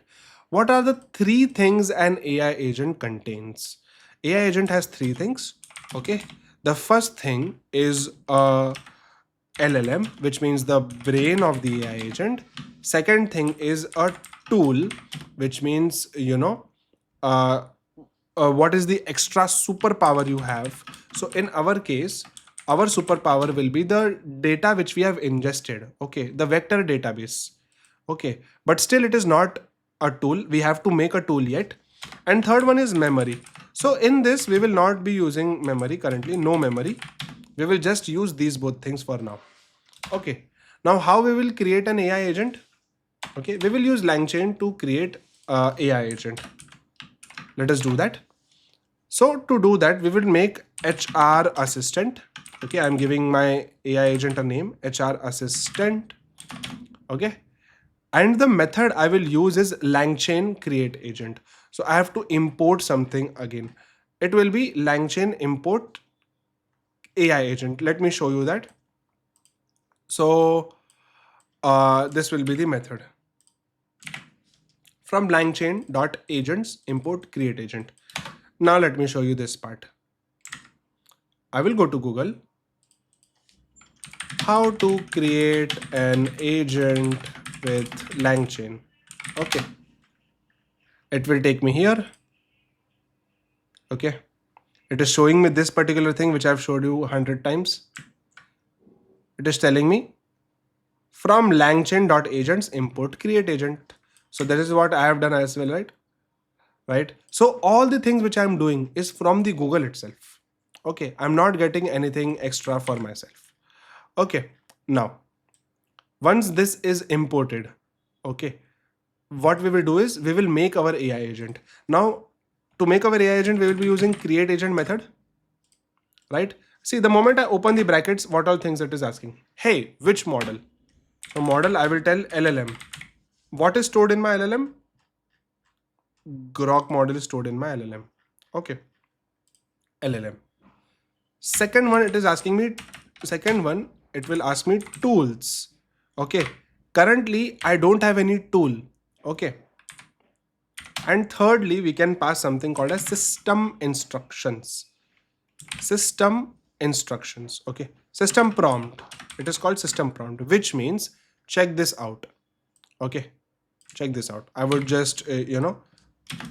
What are the three things an AI agent contains? AI agent has three things. Okay, the first thing is a LLM, which means the brain of the AI agent. Second thing is a tool, which means, uh, what is the extra superpower you have. So in our case, our superpower will be the data which we have ingested. Okay, the vector database. Okay, but still it is not a tool. We have to make a tool yet. And third one is memory. So in this, we will not be using memory currently, no memory. We will just use these both things for now. Okay, now how we will create an AI agent? Okay, we will use LangChain to create AI agent. Let us do that. So to do that, we will make HR assistant. Okay, I'm giving my AI agent a name, HR assistant. Okay, and the method I will use is LangChain create agent. So I have to import something again. It will be LangChain import AI agent. Let me show you that. So this will be the method. From LangChain.agents import create agent. Now let me show you this part. I will go to Google. How to create an agent with LangChain. Okay. It will take me here. Okay. It is showing me this particular thing which I've showed you 100 times. It is telling me from LangChain.agents import create agent. So that is what I have done as well, right? Right. So all the things which I'm doing is from the Google itself. Okay. I'm not getting anything extra for myself. Okay. Now, once this is imported, okay, what we will do is we will make our AI agent. Now, to make our AI agent, we will be using create agent method, right? See, the moment I open the brackets, what all things it is asking? Hey, which model? So model, I will tell LLM. What is stored in my LLM? Grok model is stored in my LLM. Okay. LLM. Second one, it is asking me, second one, it will ask me tools. Okay. Currently, I don't have any tool. Okay. And thirdly, we can pass something called as system instructions. System instructions. Okay. System prompt. It is called system prompt, which means check this out. Okay. Check this out. I would just,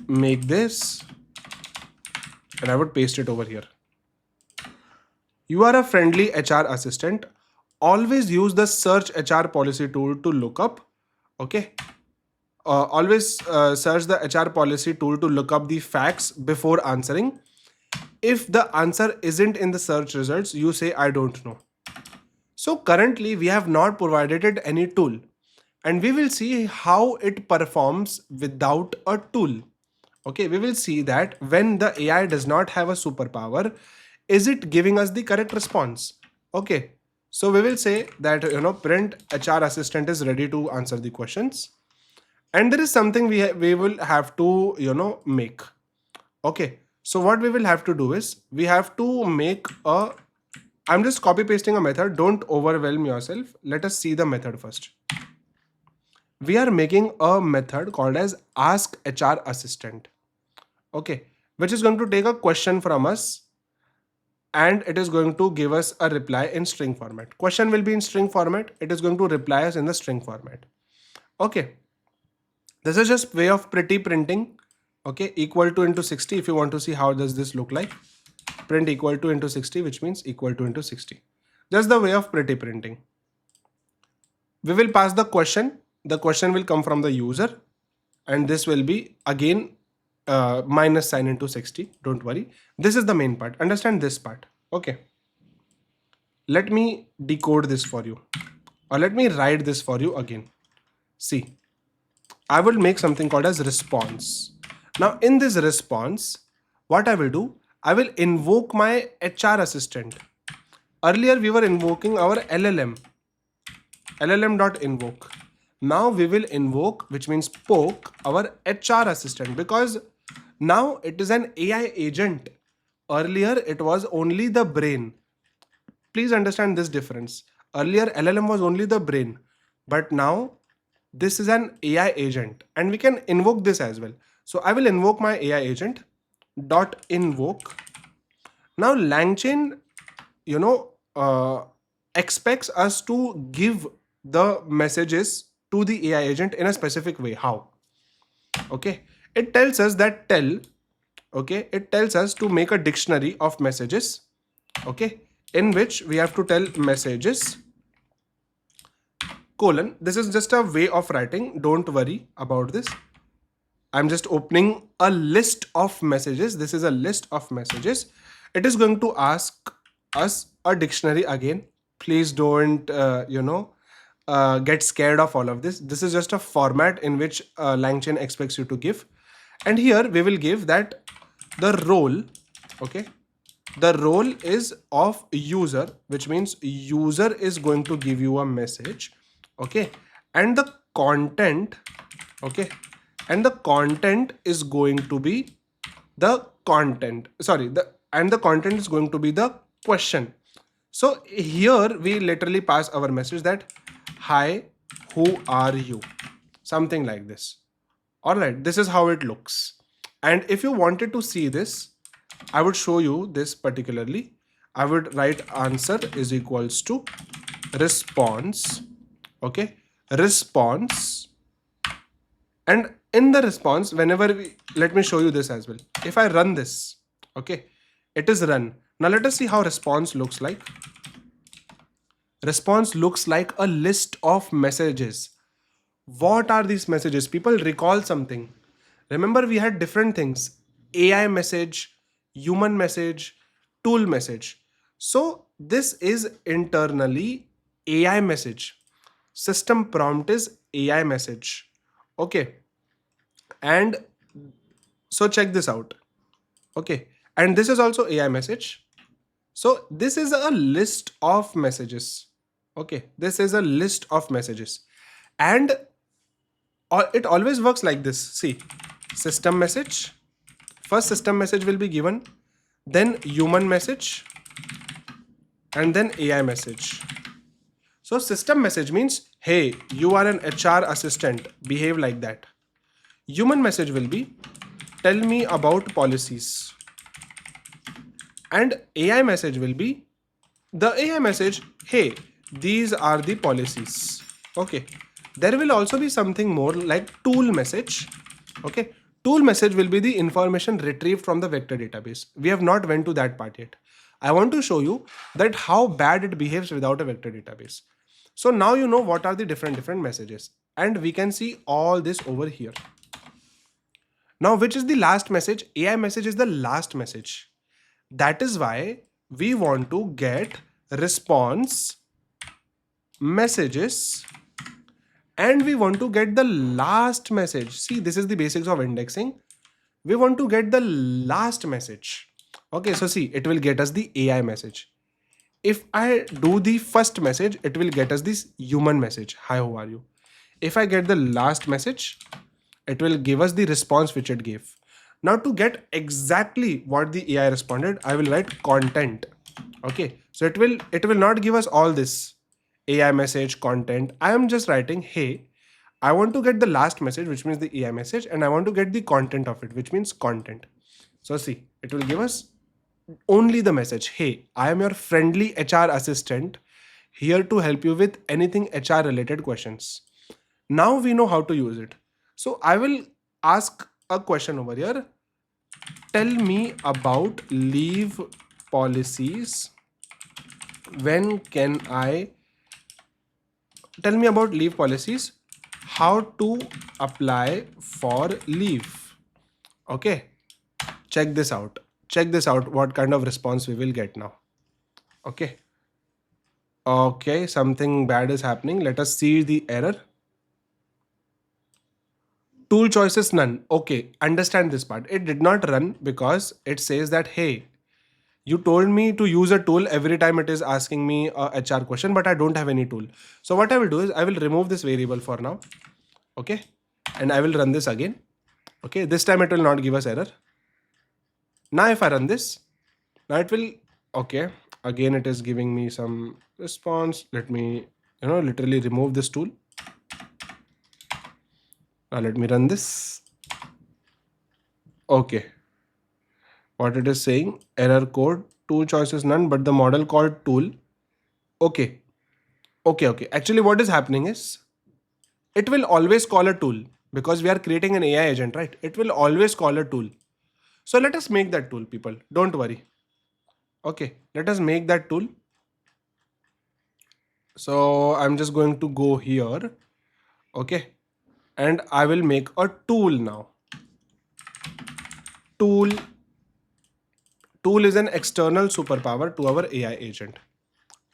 make this and I would paste it over here. You are a friendly HR assistant. Always use the search HR policy tool to look up. Okay. Always search the HR policy tool to look up the facts before answering. If the answer isn't in the search results, you say, I don't know. So currently we have not provided it any tool, and we will see how it performs without a tool. Okay, we will see that when the AI does not have a superpower, is it giving us the correct response? Okay, so we will say that, print HR assistant is ready to answer the questions. And there is something we will have to, make. Okay, so what we will have to do is we have to make a, I'm just copy pasting a method. Don't overwhelm yourself. Let us see the method first. We are making a method called as ask HR assistant. Okay, which is going to take a question from us and it is going to give us a reply in string format. Question will be in string format. It is going to reply us in the string format. Okay, this is just way of pretty printing. Okay, equal to into 60. If you want to see how does this look like, print equal to into 60, which means equal to into 60. That's the way of pretty printing. We will pass the question. The question will come from the user, and this will be again minus sign into 60. Don't worry. This is the main part. Understand this part. Okay. Let me decode this for you, or let me write this for you again. See, I will make something called as response. Now in this response, what I will do, I will invoke my HR assistant. Earlier we were invoking our llm.invoke. Now we will invoke, which means poke, our HR assistant, because now it is an AI agent. Earlier it was only the brain. Please understand this difference. Earlier LLM was only the brain, but now this is an AI agent and we can invoke this as well. So I will invoke my AI agent dot invoke. Now LangChain, expects us to give the messages to the AI agent in a specific way. How? Okay, it tells us that it tells us to make a dictionary of messages, okay, in which we have to tell messages colon. This is just a way of writing, don't worry about this. I'm just opening a list of messages. This is a list of messages. It is going to ask us a dictionary again. Please don't get scared of all of this. This is just a format in which LangChain expects you to give. And here we will give that the role, okay, the role is of user, which means user is going to give you a message, okay, and the content, okay, and the content is going to be the content, and the content is going to be the question. So here we literally pass our message that hi, who are you, something like this. All right, this is how it looks. And if you wanted to see this, I would show you this particularly. I would write answer is equals to response, okay, response. And in the response, whenever let me show you this as well. If I run this, okay, it is run. Now let us see how response looks like. Response looks like a list of messages. What are these messages? People recall something. Remember, we had different things: AI message, human message, tool message. So this is internally AI message. System prompt is AI message. Okay. And so check this out. Okay. And this is also AI message. So this is a list of messages. Okay. This is a list of messages. And it always works like this. See, system message. First system message will be given, then human message, and then AI message. So system message means, hey, you are an HR assistant, behave like that. Human message will be, tell me about policies. And AI message will be, the AI message, hey, these are the policies. Okay. There will also be something more like tool message. Okay. Tool message will be the information retrieved from the vector database. We have not went to that part yet. I want to show you that how bad it behaves without a vector database. So now you know what are the different messages, and we can see all this over here. Now, which is the last message? AI message is the last message. That is why we want to get response messages and we want to get the last message. See, this is the basics of indexing. We want to get the last message. Okay, so see, it will get us the AI message. If I do the first message, it will get us this human message. Hi, how are you? If I get the last message, it will give us the response which it gave. Now to get exactly what the AI responded, I will write content. Okay, so it will not give us all this AI message content. I am just writing, hey, I want to get the last message, which means the AI message, and I want to get the content of it, which means content. So see, it will give us only the message, hey, I am your friendly HR assistant here to help you with anything HR related questions. Now we know how to use it. So I will ask a question over here. Tell me about leave policies. When can I tell me about leave policies? How to apply for leave? Okay, check this out. Check this out. What kind of response we will get now? Okay. Okay, something bad is happening. Let us see the error. Tool choices none. Okay, understand this part. It did not run because it says that, hey, You told me to use a tool every time it is asking me a HR question, but I don't have any tool. So what I will do is I will remove this variable for now. Okay. And I will run this again. Okay. This time it will not give us error. Now if I run this, now it will, okay. Again, it is giving me some response. Let me, literally remove this tool. Now let me run this. Okay. What it is saying, error code, tool choices none, but the model called tool. Okay. Okay. Actually, what is happening is it will always call a tool because we are creating an AI agent, right? It will always call a tool. So let us make that tool, people. Don't worry. Okay. Let us make that tool. So I'm just going to go here. Okay. And I will make a tool now. Tool is an external superpower to our AI agent.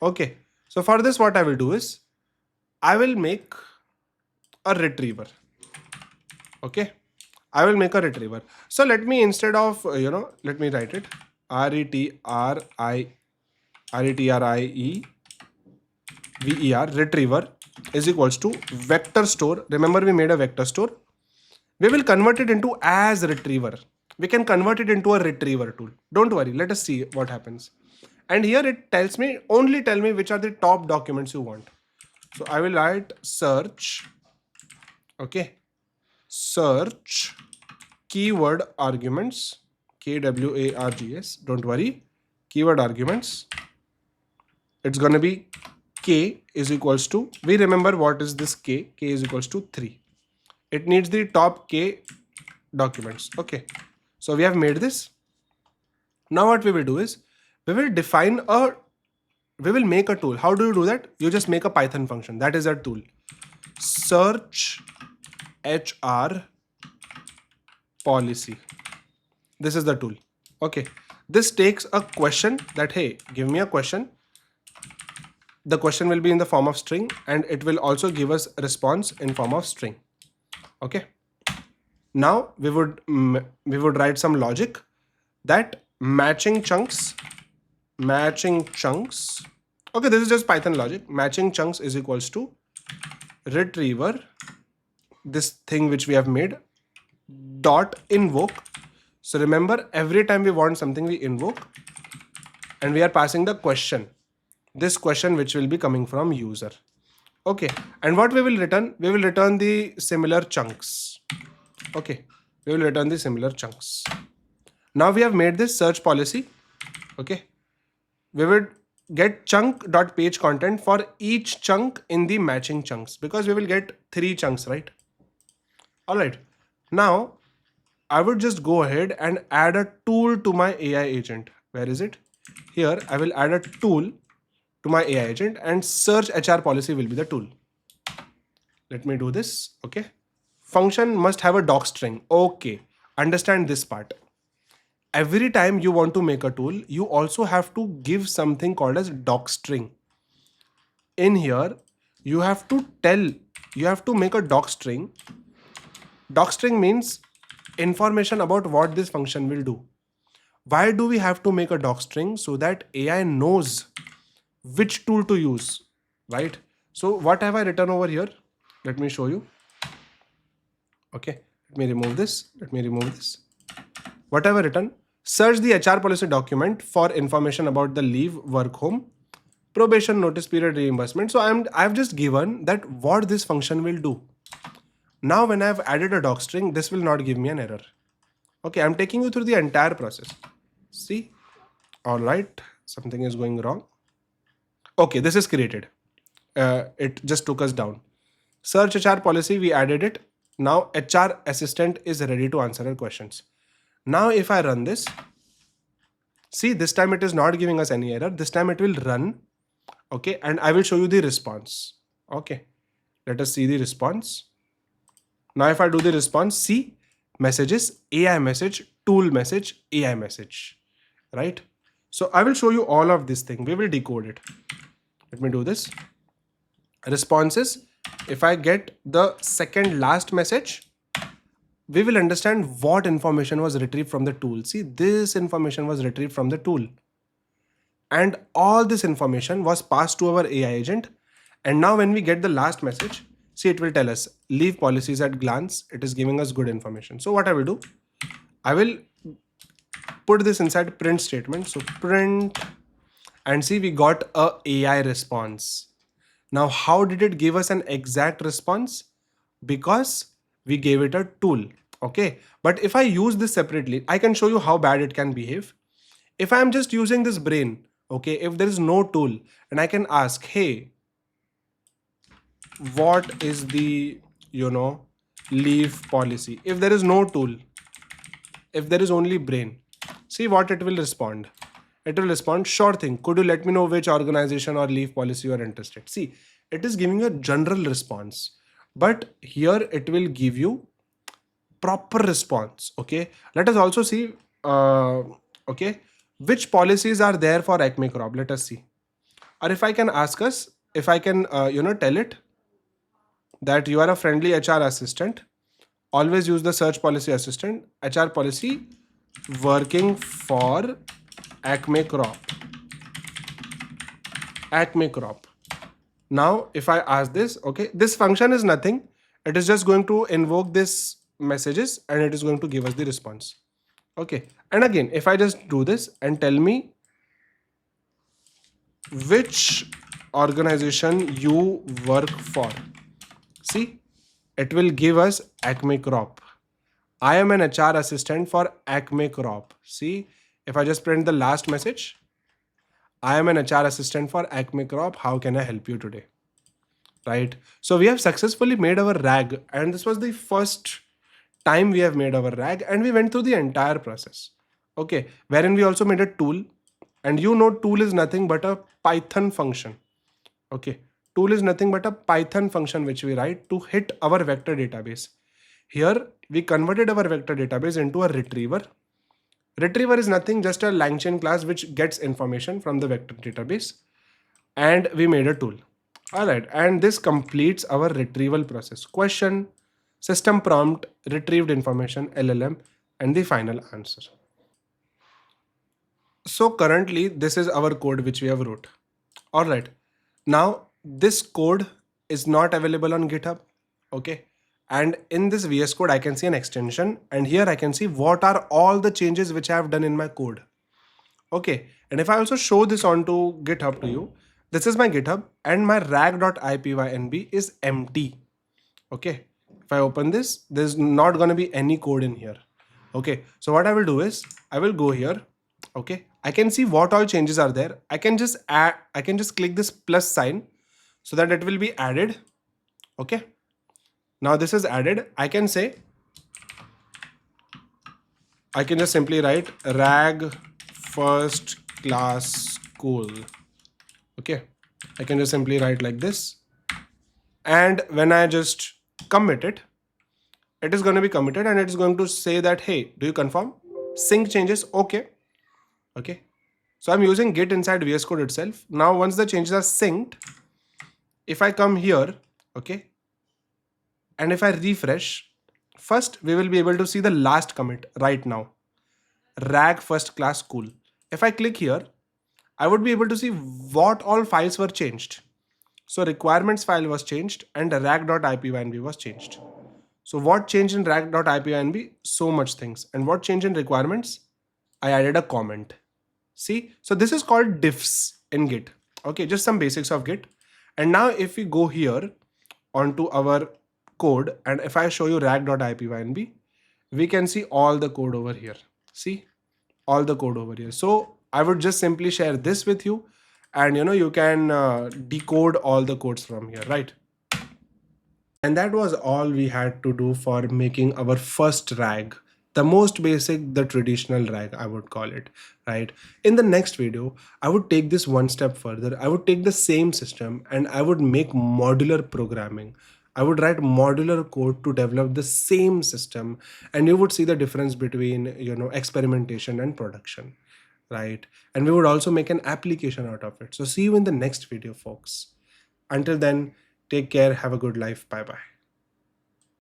Okay. So for this, what I will do is I will make a retriever. Okay. I will make a retriever. So let me, instead of, let me write it. retriever retriever is equals to vector store. Remember we made a vector store. We will convert it into as retriever. We can convert it into a retriever tool. Don't worry. Let us see what happens. And here it tells me, only tell me which are the top documents you want. So I will write search. Okay. Search keyword arguments, KWARGS. Don't worry. Keyword arguments. It's going to be K is equals to, we remember what is this K? K is equals to 3. It needs the top K documents. Okay. So we have made this. Now what we will do is we will make a tool. How do you do that? You just make a Python function. That is our tool. Search HR policy. This is the tool. Okay. This takes a question that, hey, give me a question. The question will be in the form of string and it will also give us a response in form of string. Okay. Now we would write some logic that matching chunks. Okay, this is just Python logic. Matching chunks is equals to retriever, this thing which we have made, dot invoke. So remember, every time we want something, we invoke and we are passing the question. This question which will be coming from user. Okay. And what we will return? We will return the similar chunks. Okay. We will return the similar chunks. Now we have made this search policy. Okay. We would get chunk.page content for each chunk in the matching chunks because we will get 3 chunks, right? All right. Now I would just go ahead and add a tool to my AI agent. Where is it? Here I will add a tool to my AI agent and search HR policy will be the tool. Let me do this. Okay. Function must have a doc string. Okay. Understand this part. Every time you want to make a tool, you also have to give something called as doc string. In here, you have to make a doc string. Doc string means information about what this function will do. Why do we have to make a doc string? So that AI knows which tool to use, right? So what have I written over here? Let me show you. Okay, let me remove this. What have I written? Search the HR policy document for information about the leave, work home, probation, notice period, reimbursement. So I've just given that what this function will do. Now when I've added a doc string, this will not give me an error. Okay, I'm taking you through the entire process. See? All right, something is going wrong. Okay, this is created. It just took us down. Search HR policy, we added it. Now HR assistant is ready to answer our questions. Now if I run this, see, this time it is not giving us any error. This time it will run. Okay, and I will show you the response. Okay, let us see the response. Now if I do the response, see, messages, AI message, tool message, AI message, right? So I will show you all of this thing. We will decode it. Let me do this. Responses. If I get the second last message, we will understand what information was retrieved from the tool. See, this information was retrieved from the tool. and all this information was passed to our AI agent. And now when we get the last message, see, it will tell us leave policies at glance. It is giving us good information. So what I will do, I will put this inside print statement. So print, and see, we got a AI response. Now, how did it give us an exact response? Because we gave it a tool. Okay. But if I use this separately, I can show you how bad it can behave. If I'm just using this brain, okay, if there is no tool, and I can ask, hey, what is the, leave policy? If there is no tool, if there is only brain, see what it will respond. It will respond, sure thing. Could you let me know which organization or leave policy you are interested? See, it is giving a general response, but here it will give you proper response. Okay. Let us also see, okay, which policies are there for Acme Crop. Let us see. Or if I can ask us, if I can, tell it that you are a friendly HR assistant, always use the search policy assistant, HR policy working for Acme Crop. Acme Crop. Now, if I ask this, okay, this function is nothing. It is just going to invoke this messages and it is going to give us the response. Okay. And again, if I just do this and tell me which organization you work for, see, it will give us Acme Crop. I am an HR assistant for Acme Crop. See, if I just print the last message, I am an HR assistant for Acme Crop. How can I help you today? Right. So we have successfully made our RAG, and this was the first time we have made our RAG, and we went through the entire process. Okay. Wherein we also made a tool, and tool is nothing but a Python function. Okay. Tool is nothing but a Python function which we write to hit our vector database. Here we converted our vector database into a retriever. Retriever is nothing, just a LangChain class which gets information from the vector database, and we made a tool. All right, and this completes our retrieval process. Question, system prompt, retrieved information, LLM, and the final answer. So currently this is our code which we have wrote. All right, now this code is not available on GitHub. Okay. And in this VS Code, I can see an extension, and here I can see what are all the changes which I have done in my code. Okay. And if I also show this onto GitHub to you, this is my GitHub and my rag.ipynb is empty. Okay. If I open this, there's not going to be any code in here. Okay. So what I will do is I will go here. Okay. I can see what all changes are there. I can just click this plus sign so that it will be added. Okay. Now this is added. I can say, I can just simply write rag first class school. Okay. I can just simply write like this. And when I just commit it, it is going to be committed and it is going to say that, hey, do you confirm? Sync changes. Okay. Okay. So I'm using Git inside VS Code itself. Now, once the changes are synced, if I come here, okay, and if I refresh, first we will be able to see the last commit right now, rag first class school. If I click here, I would be able to see what all files were changed. So requirements file was changed and rag.ipynb was changed. So what changed in rag.ipynb? So much things. And what changed in requirements? I added a comment. See, so this is called diffs in Git. Okay, just some basics of Git. And now if we go here onto our code, and if I show you rag.ipynb, we can see all the code over here. See, all the code over here. So I would just simply share this with you, and you can decode all the codes from here, right? And that was all we had to do for making our first rag. The most basic, the traditional rag, I would call it, right? In the next video, I would take this one step further. I would take the same system and I would make modular programming. I would write modular code to develop the same system, and you would see the difference between, experimentation and production, right? And we would also make an application out of it. So see you in the next video, folks. Until then, take care. Have a good life. Bye-bye.